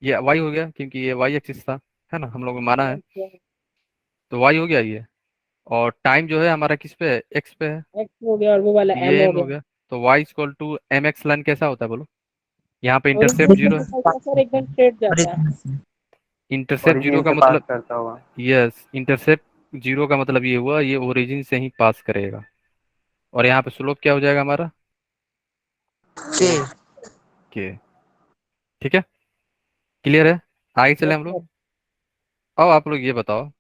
ये वाई हो गया क्योंकि ये वाई एक्सिस था, है ना, हम लोग ने माना है, तो वाई हो गया ये। और टाइम जो है हमारा किस पे है, एक्स पे है, एक्स हो गया और वो वाला तो एम ये हो एम हो गया। गया। तो Y equal to M X line कैसा होता है बोलो, यहाँ पे इंटरसेप्ट ओरिजिन जीरो से है, निकलता है सर, एकदम स्ट्रेट जाता है। इंटरसेप्ट जीरो ओरिजिन का से पास मतलब, करता हुआ। यस, इंटरसेप्ट जीरो का मतलब ये हुआ ये ओरिजिन से ही पास करेगा। और यहाँ पे स्लोप क्या हो जाएगा हमारा, के के, ठीक है, क्लियर है, आगे चले यस हम लोग। सर। अब आप लोग ये बताओ,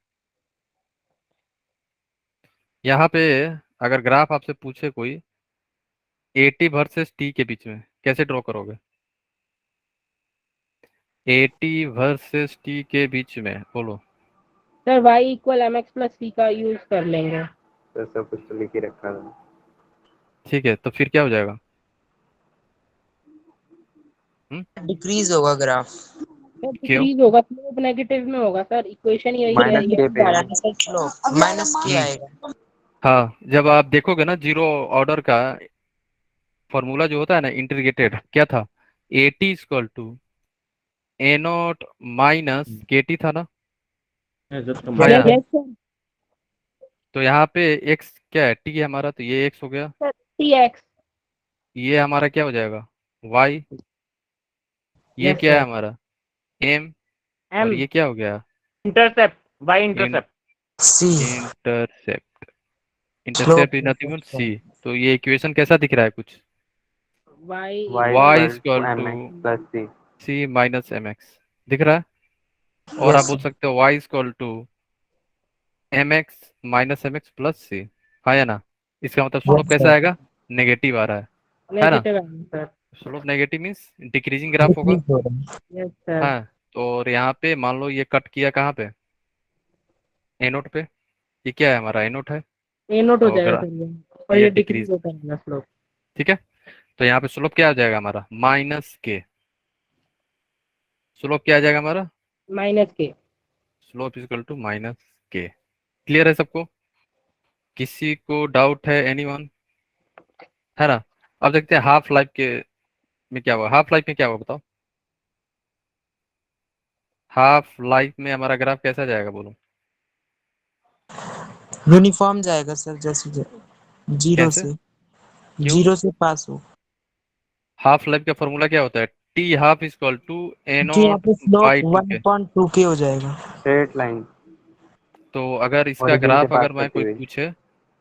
यहाँ पे अगर ग्राफ आपसे पूछे कोई 80 वर्सेस टी के बीच में कैसे ड्रॉ करोगे, 80 वर्सेस टी के बीच में बोलो। Sir Y equal M X plus C का यूज कर लेंगे। तो सब कुछ तो लिख ही रखा था। ठीक है, तो फिर क्या हो जाएगा, डिक्रीज होगा ग्राफ। सर क्यों, डिक्रीज होगा, स्लोप नेगेटिव में होगा सर, इक्वेशन यही है माइनस ये। के पे है। स्लोप माइनस के हम्म, आएगा। हाँ, जब आप देखोगे ना जीरो ऑर्डर का फॉर्मूला जो होता है ना इंटीग्रेटेड, क्या था, A T equal to A naught minus K T था ना, हाँ या यस ना। Yes sir. तो यहाँ पे एक्स क्या है, टी है हमारा, तो ये एक्स हो गया, सर टी एक्स। ये हमारा क्या हो जाएगा, वाई, ये यस क्या है सर। हमारा, एम, और एम ये क्या हो गया, intercept, Y intercept. C intercept, slope intercept is nothing but C. तो ये इक्वेशन कैसा दिख रहा है कुछ, Y Y y equal to equal M to X plus C. C minus M X दिख रहा है। और आप यस बोल सकते हो y equal to M X minus M X plus C, हाँ या ना। इसका मतलब स्लोप यस कैसा सर। आएगा, नेगेटिव आ रहा है ना। नेगेटिव है sir. Slope negative means decreasing graph होगा, डिक्रीज हो रहा है। Yes sir. हाँ। तो और यहाँ पे मान लो ये कट किया कहाँ पे, ए नोट पे, ये क्या है हमारा, ए नोट है, ए नोट हो और जाएगा अगर सर ये, और ये ये डिक्रीज डिक्रीज, होता है स्लोप। ठीक है। तो यहाँ पे स्लोप क्या आ जाएगा हमारा, माइनस के, स्लोप क्या आ जाएगा हमारा, माइनस के। स्लोप इक्वल टू माइनस के। क्लियर है सबको, किसी को डाउट है, एनीवन, है ना। अब देखते हैं हाफ लाइफ के में क्या हुआ, हाफ लाइफ में क्या हुआ बताओ, हाफ लाइफ में हमारा ग्राफ कैसा जाएगा बोलो, यूनिफॉर्म जाएगा सर, जैसे जीरो कैसे, से, क्यों, जीरो से पास हो। हाफ लाइफ का फॉर्मूला क्या होता है, टी हाफ इक्वल टू ए कि यहाँ नॉट पे स्लोप बाई टू के। 1.2 के हो जाएगा। स्ट्रेट लाइन तो अगर इसका ओरिजिन से ग्राफ पास अगर मैं करती कोई हुई। पूछे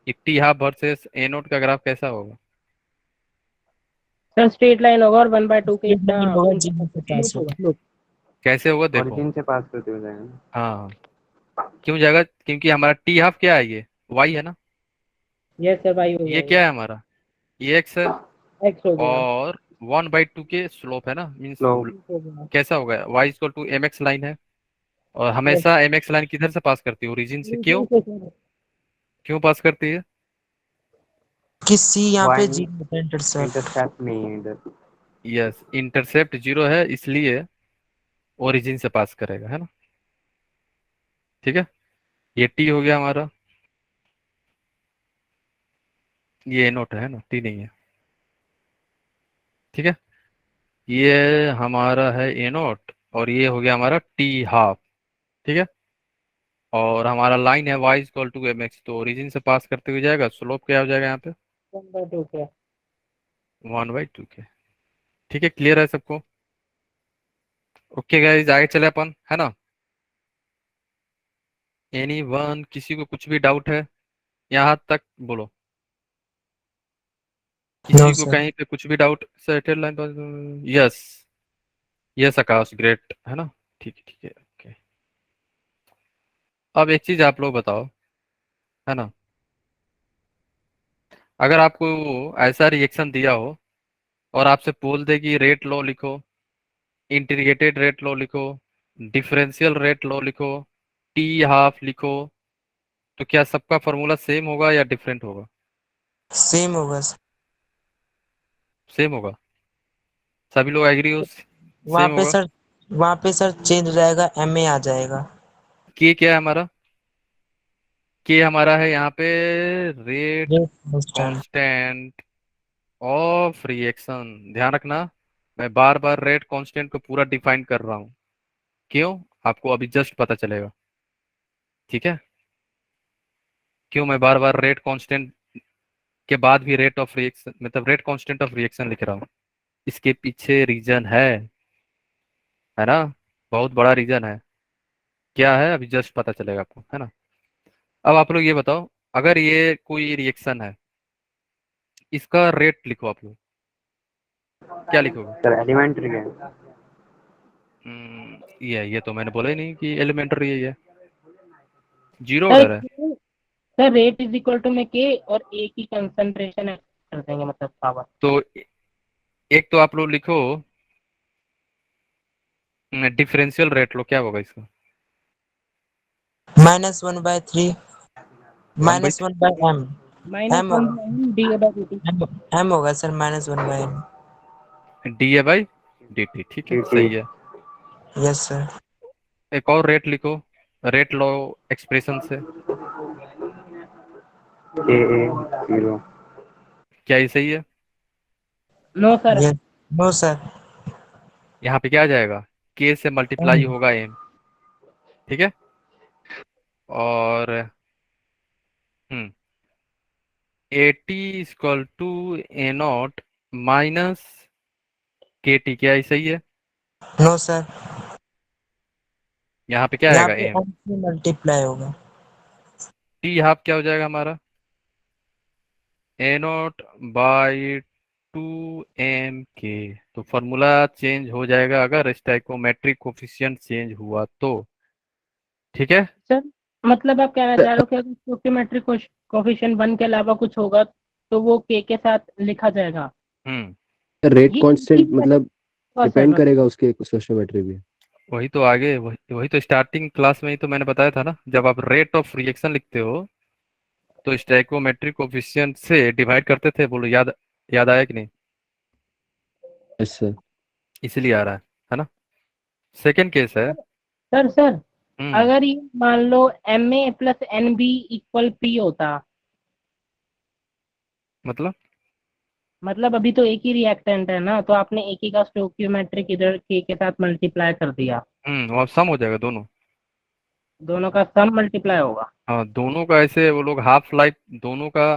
कि T half versus A not का ग्राफ कैसा होगा, सर स्ट्रेट लाइन होगा और 1/2 के स्ट्रेट इतना लाइन होगा, जीरो से पास स्लोप होगा। होगा, स्लोप। कैसे होगा देखो, ओरिजिन से पास करते हुए जाएगा। हाँ, क्यों जाएगा, क्योंकि हमारा टी हाफ क्या है, ये वाई है ना, यस सर, वाई हो ये जाएगा। क्या है हमारा, ये एक्स है, एक्स हो गया। और 1/2 के स्लोप है ना, मीन्स स्लो हो गया। कैसा होगा, y equal to M X line है, और यस। हमेशा एम एक्स लाइन किधर से पास करती है, ओरिजिन से, क्यों, सर क्यों पास करती है, कि सी यहाँ पे वाई जीरो होता है, इंटरसेप्ट। इंटरसेप्ट नहीं है इधर। यस, इंटरसेप्ट जीरो है इसलिए ओरिजिन से पास करेगा, है ना, ठीक है। ये टी हो गया हमारा, ये ए नोट है ना, टी नहीं है, ठीक है। ये हमारा है ए नोट, और ये हो गया हमारा टी हाफ, ठीक है। और हमारा लाइन है y equal to M X, तो ओरिजिन से पास करते हुए जाएगा, स्लोप क्या हो जाएगा यहाँ पे, 1/2 के। 1/2 के, ठीक है। क्लियर है सबको, ओके गाइस, आगे चले अपन, है ना। एनी वन, किसी को कुछ भी डाउट है यहाँ तक बोलो, नो किसी को सर। कहीं पे कुछ भी डाउट, सेटेल लाइन पर, यस, यस आकाश, ग्रेट, है ना, ठीक है, ठीक है, ओके। अब एक चीज आप लोग बताओ, है ना, अगर आपको ऐसा रिएक्शन दिया हो और आपसे बोल दे कि रेट लॉ लिखो, इंटीग्रेटेड रेट लॉ लिखो, डिफरेंशियल रेट लॉ लिखो, टी हाफ लिखो, तो क्या सबका फॉर्मूला सेम होगा या डिफरेंट होगा, सेम होगा सर। सेम होगा, सभी लोग एग्री हो, वहाँ सेम पे होगा। सर, वहाँ पे सर चेंज हो जाएगा, एम ए आ जाएगा। के क्या है हमारा, के हमारा है यहाँ पे rate rate constant. Constant of reaction. ध्यान रखना, मैं बार बार रेट कांस्टेंट को पूरा डिफाइन कर रहा हूँ। क्यों? आपको अभी जस्ट पता चलेगा। ठीक है, क्यों मैं बार बार रेट कांस्टेंट के बाद भी रेट ऑफ रिएक्शन मतलब रेट कांस्टेंट ऑफ रिएक्शन लिख रहा हूँ? इसके पीछे रीजन है ना, बहुत बड़ा रीजन है। क्या है अभी जस्ट पता चलेगा आपको, है ना। अब आप लोग ये बताओ, अगर ये कोई रिएक्शन है, इसका रेट लिखो आप लोग, क्या लिखोगे? सर एलिमेंट्री है। ये तो मैंने बोला ही नहीं कि एलिमेंट्री है, ये जीरो सर ऑर्डर है। Sir rate is equal to M K और ए की कंसंट्रेशन कर देंगे मतलब पावर। तो एक तो आप लोग लिखो डिफरेंशियल रेट लो, क्या होगा इसका? -1/3 one by -1/m। Minus m one D by D T. m होगा sir -1/m। D A by D T. ठीक है, dt सही है। Yes sir. एक और रेट लिखो, रेट लो एक्सप्रेशन से। ka 0 क्या ये सही है? No sir. Yes. No sir. यहाँ पे क्या आ जाएगा? के से मल्टीप्लाई होगा एम। ठीक है, और A T equal to A naught minus K T. क्या ये सही है? No sir. यहाँ पे क्या यहाँ आएगा? पे एम। m से मल्टीप्लाई होगा। टी हाफ क्या हो जाएगा हमारा? A naught by two M K. तो फॉर्मूला चेंज हो जाएगा अगर स्टैइकोमेट्रिक कोफिशिएंट चेंज हुआ तो। ठीक है, सर मतलब आप कहना चाह रहे हो कि अगर स्टोइकियोमेट्रिक कोफिशिएंट 1 के अलावा कुछ होगा तो वो के साथ लिखा जाएगा। रेट ये कांस्टेंट मतलब सर डिपेंड करेगा उसके स्टोइकियोमेट्री भी। वही तो आगे वही तो स्टार्टिंग क्लास में ही तो मैंने बताया था ना, जब आप रेट ऑफ रिएक्शन लिखते हो तो स्टैइकोमेट्रिक कोफिशिएंट से डिवाइड करते थे। बोलो याद याद आया कि नहीं? Yes sir. इसलिए आ रहा है ना। सेकंड केस है। सर हम्म अगर ये मान लो MA plus NB equal P होता, मतलब अभी तो एक ही रिएक्टेंट है ना, तो आपने एक ही का स्टोइकियोमेट्रिक इधर के साथ मल्टीप्लाई कर दिया, और सम हो जाएगा दोनों। दोनों का सम मल्टीप्लाई होगा। हाँ, दोनों का ऐसे वो लोग हाफ लाइफ, दोनों का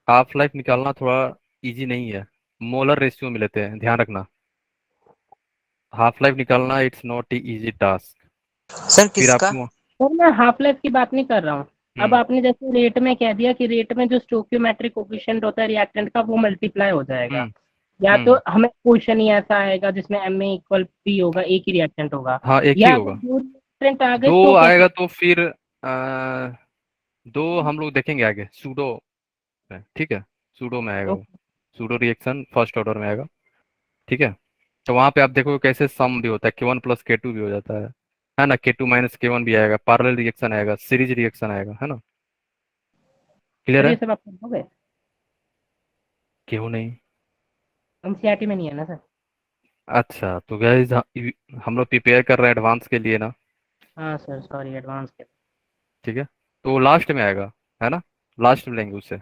हाफ लाइफ निकालना थोड़ा इजी नहीं है। मोलर रेशियो में लेते हैं, ध्यान रखना। हाफ लाइफ निकालना it's not easy task. Sir फिर किसका? आपको सर मैं हाफ लाइफ की बात नहीं कर रहा हूँ। अब हम्म आपने जैसे रेट में कह दिया कि रेट में जो स्टोइकियोमेट्रिक कोफिशिएंट होता है रिएक्टेंट का वो मल्टीप्लाई हो जाएगा, हम्म या तो हम्म हमें क्वेश्चन ही ऐसा आएगा जिसमें MA इक्वल P होगा, एक ही रिएक्टेंट होगा, हाँ, एक ही या अगर होगा। दो रिएक्टेंट आ गए तो दो कैसे? आएगा तो फिर दो हम लोग देखेंगे आगे सूडो में। ठीक है, सूडो में आएगा तो वो, सूडो रिएक्शन फर्स्ट ऑर्डर में आएगा। ठीक है, तो वहां पे आप देखोगे कैसे सम भी होता है, K1 प्लस K2 भी हो जाता है ना। K2 माइनस K1 भी आएगा, पैरेलल रिएक्शन आएगा, सीरीज रिएक्शन आएगा, है ना। क्लियर सर है? ये सब आप पढ़ोगे, क्यों नहीं? NCERT में नहीं है ना सर? अच्छा तो गाइस हम लोग प्रिपेयर कर रहे हैं एडवांस के लिए ना। हाँ सर सॉरी एडवांस के। ठीक है, तो लास्ट में आएगा, है ना, लास्ट में लेंगे उसे।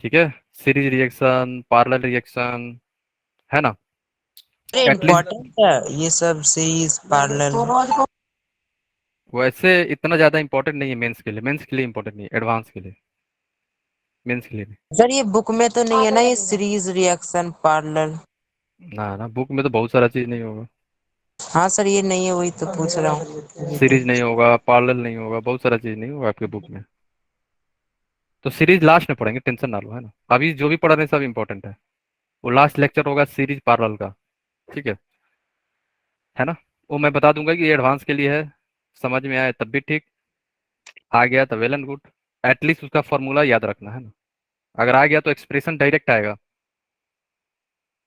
ठीक है, सीरीज रिएक्शन, पैरेलल रिएक्शन, है ना। एटलीस्ट इम्पोर्टेंट है ये सब सीरीज पैरेलल। वैसे इतना ज्यादा इंपॉर्टेंट नहीं है मेंस के लिए, मेंस के लिए इंपॉर्टेंट नहीं है, एडवांस के लिए, मेंस के लिए नहीं। सर ये बुक में तो नहीं है ना ये सीरीज रिएक्शन पैरेलल? ना ना, बुक में तो बहुत सारा चीज नहीं होगा। हाँ सर ये नहीं है, वही तो पूछ रहा हूँ। सीरीज नहीं होगा, पैरेलल नहीं होगा, बहुत सारा चीज नहीं होगा आपके बुक में। तो सीरीज लास्ट में पढ़ेंगे, टेंशन ना लो, है ना। अभी जो भी पढ़ रहे हैं सब इंपॉर्टेंट है। वो लास्ट लेक्चर होगा सीरीज पैरेलल का। ठीक है ना। वो मैं बता दूंगा कि ये एडवांस के लिए है, समझ में आए तब भी ठीक, आ गया तो वेल एंड गुड। एटलीस्ट उसका फॉर्मूला याद रखना, है ना। अगर आ गया तो एक्सप्रेशन डायरेक्ट आएगा,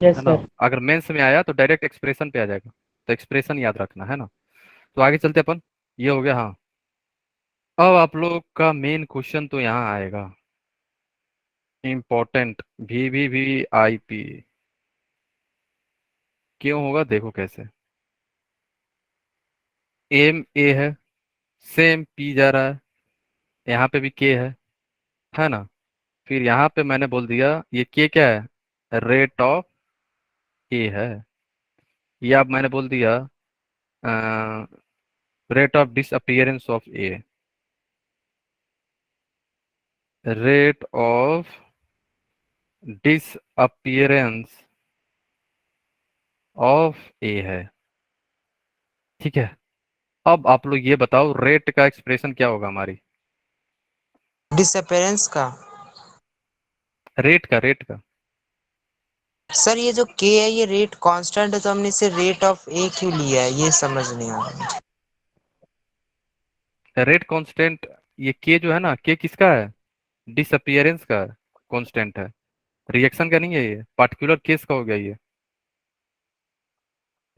यस है ना। सर। अगर मेंस में आया तो डायरेक्ट एक्सप्रेशन पे आ जाएगा, तो एक्सप्रेशन याद रखना, है ना। तो आगे चलते अपन, ये हो गया। हाँ, अब आप लोग का मेन क्वेश्चन तो यहाँ आएगा, इम्पोर्टेंट। VVVIP क्यों होगा, देखो कैसे। एम ए है, सेम पी जा रहा है, यहाँ पे भी के है ना। फिर यहाँ पे मैंने बोल दिया ये के क्या है, रेट ऑफ ए है। ये अब मैंने बोल दिया rate of disappearance of A, rate of disappearance of A है। ठीक है, अब आप लोग ये बताओ रेट का एक्सप्रेशन क्या होगा हमारी, डिसअपेरेंस का। रेट का। सर ये जो के है ये रेट कांस्टेंट है, तो हमने इसे रेट ऑफ ए क्यों लिया है, ये समझ नहीं आ रहा। रेट कांस्टेंट, ये के जो है ना, के किसका है, डिसअपियरेंस का कांस्टेंट है, रिएक्शन का नहीं है, ये पार्टिकुलर केस का हो गया ये।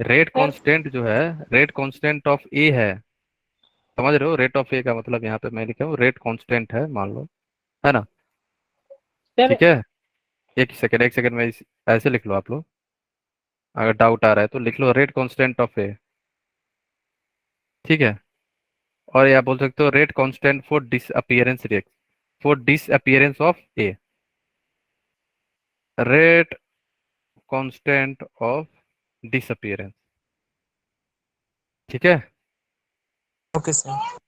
रेट कांस्टेंट जो है, रेट कांस्टेंट ऑफ ए है, समझ रहे हो, रेट ऑफ ए का मतलब यहाँ पे मैं लिखा हूँ रेट कांस्टेंट है मान लो, है ना। सर ठीक है, एक सेकंड में ऐसे लिख लो आप लोग, अगर डाउट आ रहा है तो लिख लो रेट कांस्टेंट ऑफ ए। ठीक है, और या बोल सकते हो rate constant for disappearance react, for disappearance of A, rate constant of disappearance. ठीक है। Okay sir.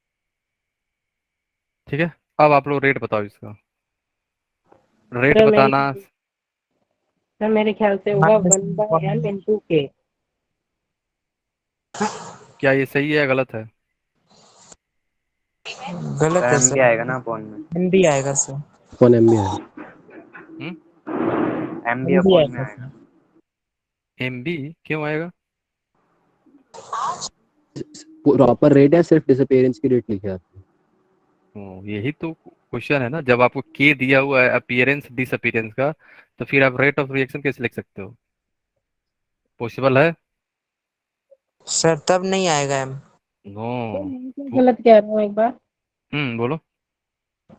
ठीक है, अब आप लोग रेट बताओ इसका, रेट सर बताना। मेरे ख्याल से होगा 1/m इंटू के। क्या ये सही है या गलत है? गलत है एम भी सर, आएगा ना अपॉन में, एम भी आएगा सर, अपन एम में है। हम्म, एम भी एम भी अपॉन में आएगा आएगा। सर। एम बी क्यों आएगा? प्रॉपर रेट है, सिर्फ डिसअपियरेंस की रेट लिखे आपने। यही तो क्वेश्चन है ना, जब आपको के दिया हुआ है अपीयरेंस डिसअपीयरेंस का, तो फिर आप रेट ऑफ रिएक्शन कैसे लिख सकते हो? पॉसिबल है? सर तब नहीं आएगा एम। नो। सर मैं क्या गलत कह रहा हूँ एक बार? बोलो।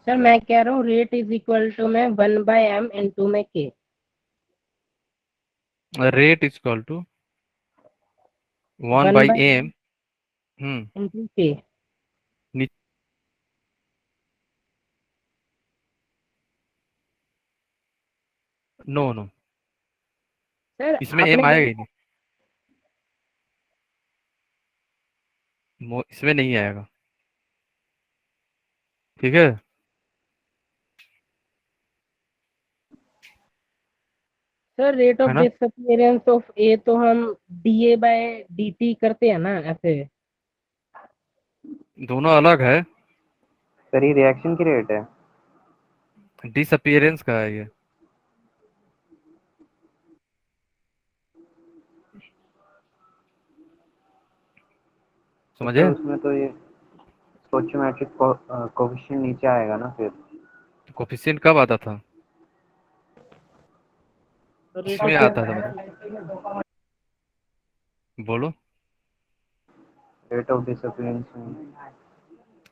सर मैं कह रहा हूँ रेट इज इक्वल टू में 1/m into M K. Rate is equal to 1 by 1/m M. Hmm into K. No no, sir इसमें आपने एम आएगा ही नहीं, इसमें नहीं आएगा। ठीक है, सर रेट ऑफ है ना। डिसअपियरेंस ऑफ ए तो हम DA/dt करते हैं ना ऐसे। दोनों अलग है, सर ये रिएक्शन की रेट है। डिसअपीयरेंस का है ये। तो समझे? सर उसमें तो ये स्टोइचोमेट्रिक कोएफिशिएंट नीचे आएगा ना फिर। कोफिशिएंट कब आता था? तो रेट इसमें आता था मतलब, ऑफ बोलो। रेट ऑफ डिसअपियरेंस में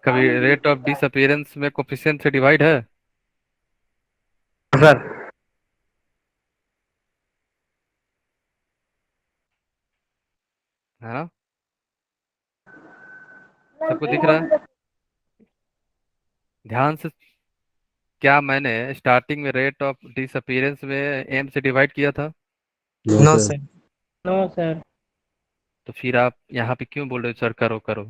कभी रेट ऑफ डिसअपीयरेंस में कोफिशिएंट से डिवाइड है? सर है ना, सबको दिख रहा है? ध्यान से, क्या मैंने स्टार्टिंग में रेट ऑफ डिसअपीयरेंस में एम से डिवाइड किया था? No no sir. Sir. No sir. तो फिर आप यहाँ पे क्यों बोल रहे हो सर करो करो?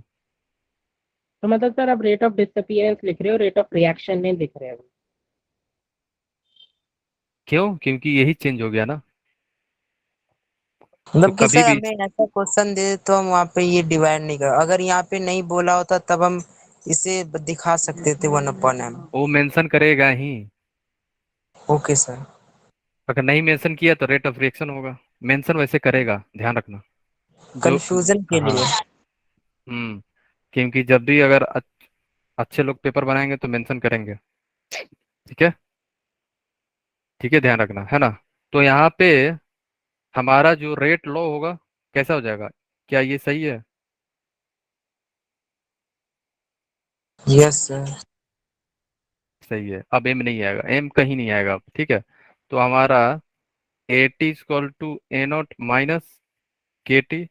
तो मतलब सर आप रेट ऑफ डिसअपियरेंस लिख रहे हो, रेट ऑफ रिएक्शन नहीं लिख रहे हो। क्यों? क्योंकि यही चेंज हो गया ना। तो मतलब कि कभी सर भी हमें ऐसा क्वेश्चन दे तो हम वहाँ पे ये डिवाइड नहीं कर, अगर यहाँ पे नहीं बोला होता तब हम इसे दिखा सकते थे 1/m। वो मेंशन करेगा ही, ओके सर। अगर नहीं मेंशन किया तो रेट ऑफ रिएक्शन होगा, मेंशन वैसे करेगा, ध्यान रखना। जो कंफ्यूजन के हाँ, लिए। क्योंकि जब भी अगर अच्छे लोग पेपर बनाएंगे तो मेंशन करेंगे। ठीक है, ठीक है, ध्यान रखना, है ना। तो यहाँ पे हमारा जो रेट लो होगा कैसा हो जाएगा, क्या ये सही है? Yes sir. सही है, अब एम नहीं आएगा, एम कहीं नहीं आएगा अब। ठीक है, तो हमारा A T equal to A naught minus K T,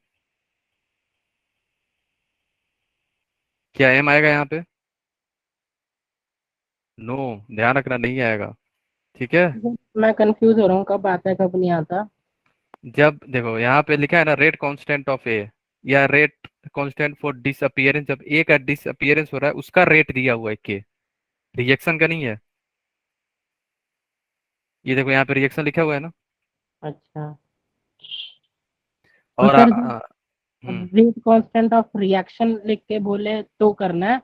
क्या एम आएगा यहाँ पे? नो, ध्यान रखना नहीं आएगा। ठीक है, मैं कंफ्यूज हो रहा हूँ कब आता है कब नहीं आता। जब देखो यहाँ पे लिखा है ना रेट कांस्टेंट ऑफ ए, या रेट कांस्टेंट फॉर डिसअपियरेंस, जब ए का डिसअपियरेंस हो रहा है उसका रेट दिया हुआ है के, रिएक्शन का नहीं है। ये देखो यहाँ पे रिएक्शन लिखा हुआ है ना। अच्छा, तो और sir hmm, rate constant of reaction लिख के बोले तो करना है,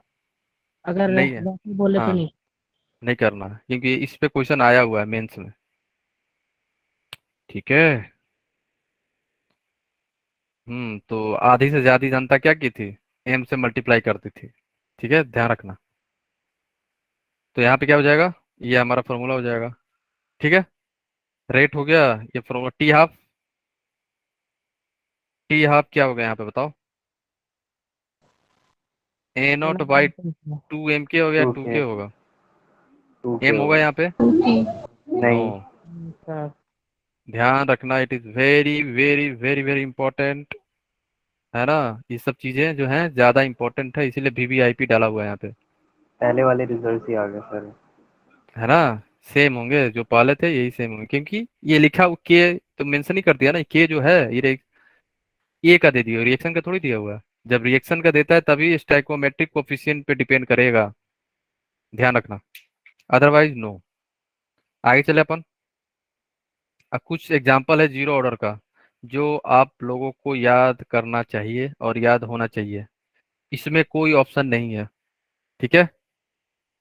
अगर नहीं है, वैसे बोले तो हाँ नहीं। नहीं करना है, क्योंकि इस पे क्वेश्चन आया हुआ है मेंस में। ठीक है। तो आधी से ज्यादा जनता क्या की थी, एम से मल्टीप्लाई करती थी। ठीक है, ध्यान रखना। तो यहाँ पे क्या हो जाएगा, ये हमारा फॉर्मूला हो जाएगा। ठीक है, रेट हो गया, ये formula T half. T half क्या होगा यहाँ पे बताओ, ए ये नॉट ना बाई cancel 2 m के हो गया, टू टू के के होगा, टू के एम होगा होगा। यहाँ पे। नो, नहीं, किया। ध्यान रखना, it is very very very very important, है ना। ये सब चीजें जो हैं ज्यादा इंपॉर्टेंट है, इसीलिए वीवीआईपी डाला हुआ है यहाँ पे, पहले वाले रिजल्ट ही आ गए सर। है ना। सेम होंगे जो पहले थे, यही सेम होंगे, क्योंकि ये लिखा के तो मेंशन ही कर दिया ना, के जो है ये ए का दे दिया, रिएक्शन का थोड़ी दिया हुआ है। जब रिएक्शन का देता है तभी स्टैइकोमेट्रिक कोफिशिएंट पे डिपेंड करेगा, ध्यान रखना, अदरवाइज नो। आगे चले अपन। अब कुछ एग्जांपल है जीरो ऑर्डर का, जो आप लोगों को याद करना चाहिए और याद होना चाहिए। इसमें कोई ऑप्शन नहीं है। ठीक है,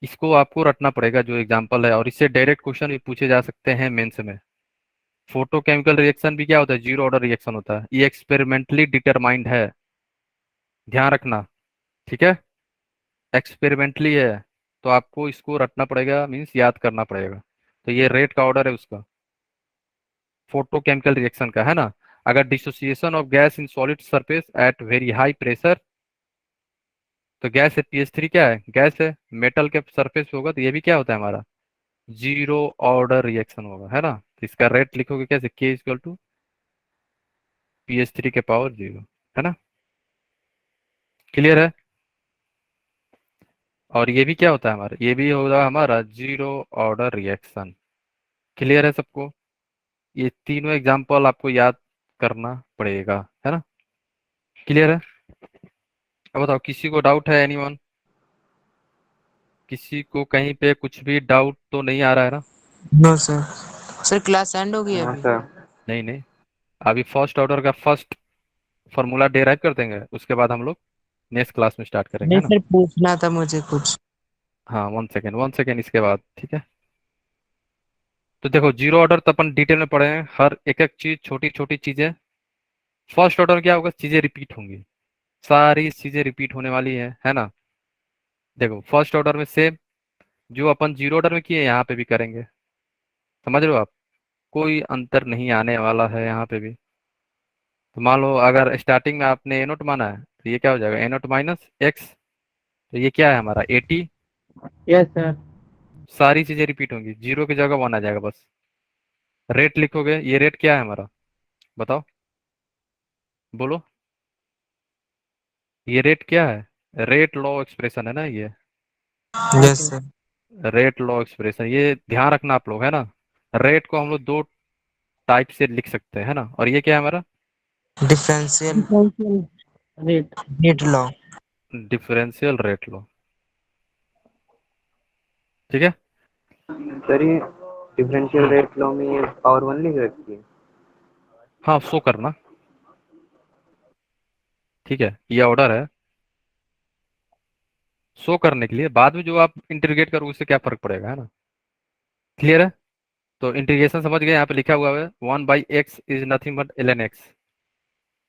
इसको आपको रटना पड़ेगा जो एग्जांपल है, और इससे डायरेक्ट क्वेश्चन भी पूछे जा सकते हैं मेंस में। फोटोकेमिकल रिएक्शन भी क्या होता है, जीरो ऑर्डर रिएक्शन होता है, ये एक्सपेरिमेंटली डिटरमाइंड है, ध्यान रखना। ठीक है, एक्सपेरिमेंटली है, तो आपको इसको रटना पड़ेगा, मीन्स याद करना पड़ेगा। तो ये रेट का ऑर्डर है उसका, फोटोकेमिकल रिएक्शन का, है ना। अगर dissociation of gas in solid surface at very high pressure, तो गैस है पीएच3 क्या है, गैस है, मेटल के सरफेस पे होगा, तो ये भी क्या होता है हमारा, जीरो ऑर्डर रिएक्शन होगा, है ना। तो इसका रेट लिखोगे कैसे, के इक्वल टू पीएच3 के पावर 0, है ना। क्लियर है। और ये भी क्या होता है हमारा, ये भी होगा हमारा जीरो ऑर्डर रिएक्शन। क्लियर है सबको। ये तीनों एग्जाम्पल आपको याद करना पड़ेगा, है ना। क्लियर है। अब बताओ, किसी को डाउट है, एनीवन, किसी को कहीं पे कुछ भी डाउट तो नहीं आ रहा है ना। No sir. Sir class end हो गई हाँ अभी? सर। नहीं नहीं, अभी फर्स्ट ऑर्डर का फर्स्ट फॉर्मूला डेराइव कर देंगे, उसके बाद हम लोग नेक्स्ट क्लास में स्टार्ट करेंगे, नहीं है ना। सर, पूछना था मुझे कुछ। हाँ, 1 सेकेंड 1 सेकेंड, इसके बाद ठीक है। तो देखो, जीरो ऑर्डर तो अपन डिटेल में पढ़े हैं, हर एक एक चीज, छोटी छोटी चीजें। फर्स्ट ऑर्डर क्या होगा, चीजें रिपीट होंगी, सारी चीजें रिपीट होने वाली है ना। देखो फर्स्ट ऑर्डर में सेम जो अपन जीरो ऑर्डर में किए यहाँ पे भी करेंगे, समझ रहे हो आप, कोई अंतर नहीं आने वाला है यहाँ पे भी। तो मान लो अगर स्टार्टिंग में आपने ए नोट माना है, तो ये क्या हो जाएगा, ए नोट माइनस एक्स, तो ये क्या है हमारा 80। Yes sir. सारी चीजें रिपीट होंगी, जीरो की जगह 1 आ जाएगा बस। रेट लिखोगे, ये रेट क्या है हमारा, बताओ, बोलो, ये रेट क्या है, रेट लॉ एक्सप्रेशन है ना ये, yes sir. Rate law expression, ये ध्यान रखना आप लोग, है ना। रेट को हम लोग दो टाइप से लिख सकते हैं, है ना। और ये क्या है हमारा, differential rate. Rate law. Differential rate law. ठीक है। सर ये डिफरेंशियल रेट लॉ में ये पावर 1 लिख रखी है। हाँ, शो करना, ठीक है, ये ऑर्डर है शो करने के लिए, बाद में जो आप इंटीग्रेट करोगे उससे क्या फर्क पड़ेगा, है ना। क्लियर है। तो इंटीग्रेशन समझ गए, यहाँ पे लिखा हुआ है 1/x is nothing but ln x।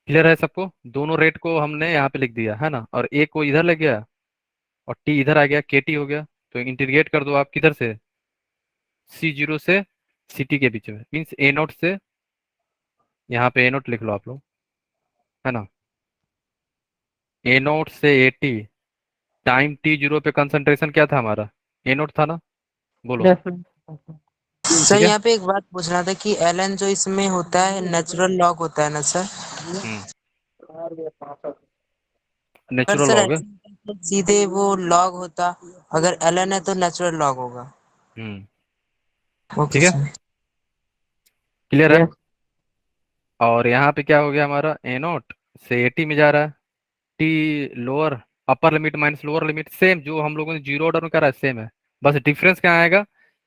Clear है सबको, दोनों रेट को हमने यहाँ पे लिख दिया, है ना, और a को इधर ले गया और t इधर आ गया, kt हो गया। तो इंटीग्रेट कर दो आप किधर से, C0 से ct के बीच में, मीन्स a नोट से, यहाँ पे a नोट लिख लो आप लोग, है ना, a नोट से at, टाइम t0 पे कंसंट्रेशन क्या था हमारा, a नोट था ना, बोलो। यस सर ठीक है। यहाँ पे एक बात पूछना था कि एलन जो इसमें होता है नेचुरल लॉग होता है ना सर? पर नेचुरल सर लॉग है। ऐसे सीधे वो लॉग होता अगर ln है तो नेचुरल लॉग होगा। ओके ठीक है, सर। क्लियर है। यस और यहाँ पे क्या हो गया हमारा, ए नॉट से ए टी में जा रहा है, T lower upper limit minus lower limit same जो हम लोगों ने जीरो ऑर्डर में करा है सेम है, बस डिफरेंस क्या आएगा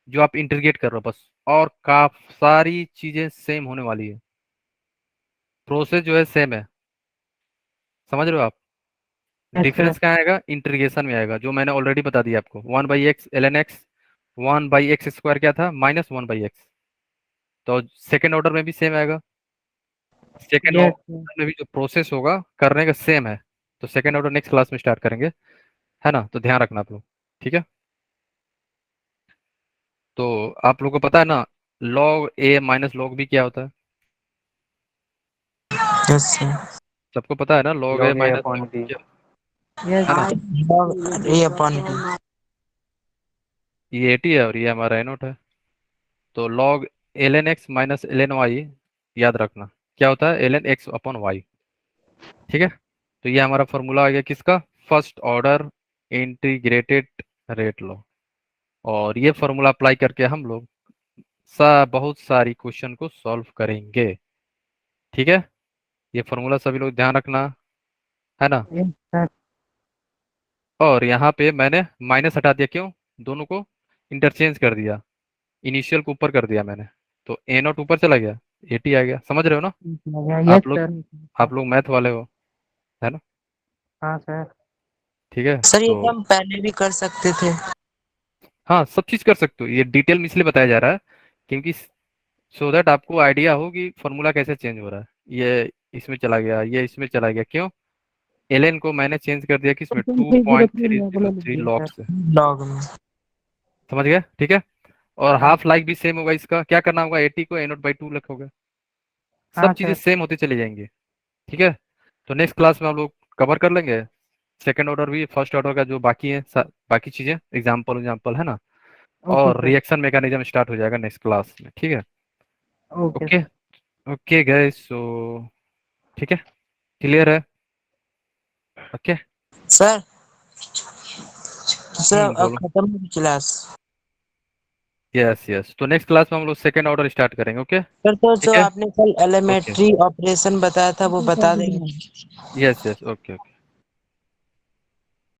जो आप इंटीग्रेट कर रहे हो बस, और काफी सारी चीजें सेम होने वाली है, प्रोसेस जो है सेम है, समझ रहे हो आप। Yes difference sir. क्या आएगा, इंटीग्रेशन में आएगा, जो मैंने ऑलरेडी बता दिया आपको, 1/x ln x, 1/x² क्या था, -1/x, तो सेकेंड ऑर्डर में भी सेम आएगा, सेकेंड यस ऑर्डर में भी जो प्रोसेस होगा करने का सेम है, तो सेकेंड ऑर्डर नेक्स्ट क्लास में स्टार्ट करेंगे, है ना, तो ध्यान रखना आप लोग, ठीक है। तो आप लोग को पता है ना log a minus log b क्या होता है, यस सर। सबको पता है ना log a log a minus upon log b b। क्या, यस है ना, log a upon b। ये 80 है और ये हमारा a नॉट है, तो log ln x minus ln y याद रखना क्या होता है, ln x अपॉन y, ठीक है। तो ये हमारा फॉर्मूला आ गया किसका, first order integrated rate law, और ये फॉर्मूला अप्लाई करके हम लोग बहुत सारी क्वेश्चन को सॉल्व करेंगे, ठीक है। ये फॉर्मूला सभी लोग ध्यान रखना, है ना। सर। और यहाँ पे मैंने माइनस हटा दिया, क्यों, दोनों को इंटरचेंज कर दिया, इनिशियल को ऊपर कर दिया मैंने, तो ए नॉट ऊपर चला गया, 80 आ गया, समझ रहे हो ना यस आप लोग, सर। आप लोग मैथ वाले हो, है ना, हाँ सर। ठीक है। सर ये तो हम पहले भी कर सकते थे। हाँ सब चीज कर सकते हो, ये डिटेल में इसलिए बताया जा रहा है क्योंकि सो दैट आपको आइडिया हो कि फॉर्मूला कैसे चेंज हो रहा है, ये इसमें चला गया, ये इसमें चला गया, क्यों, एल को मैंने चेंज कर दिया किसमें, 2.303 लॉग से, लॉग में। समझ गए, ठीक है। और हाफ लाइक भी सेम होगा, इसका क्या करना होगा, 80 को a0/2 लिखोगे, सब हाँ चीजें सर। सेम होती चली जाएंगी, ठीक है। तो नेक्स्ट क्लास में हम लोग कवर कर लेंगे सेकंड ऑर्डर भी, फर्स्ट ऑर्डर का जो बाकी है बाकी चीजें, एग्जाम्पल एग्जाम्पल, है ना, ओके और सर। रिएक्शन मैकेनिज्म स्टार्ट हो जाएगा नेक्स्ट क्लास में, ठीक है। Okay okay, sir. Okay guys, so ठीक है, क्लियर है, ओके। सर सर अब बोलो, खत्म हुई क्लास। यस यस, तो नेक्स्ट क्लास में हम लोग सेकंड ऑर्डर स्टार्ट करेंगे, ओके, सर तो ठीक जो है, आपने कल ओके, एलिमेंट्री ऑपरेशन बताया था वो बता देंगे। Yes yes, okay okay.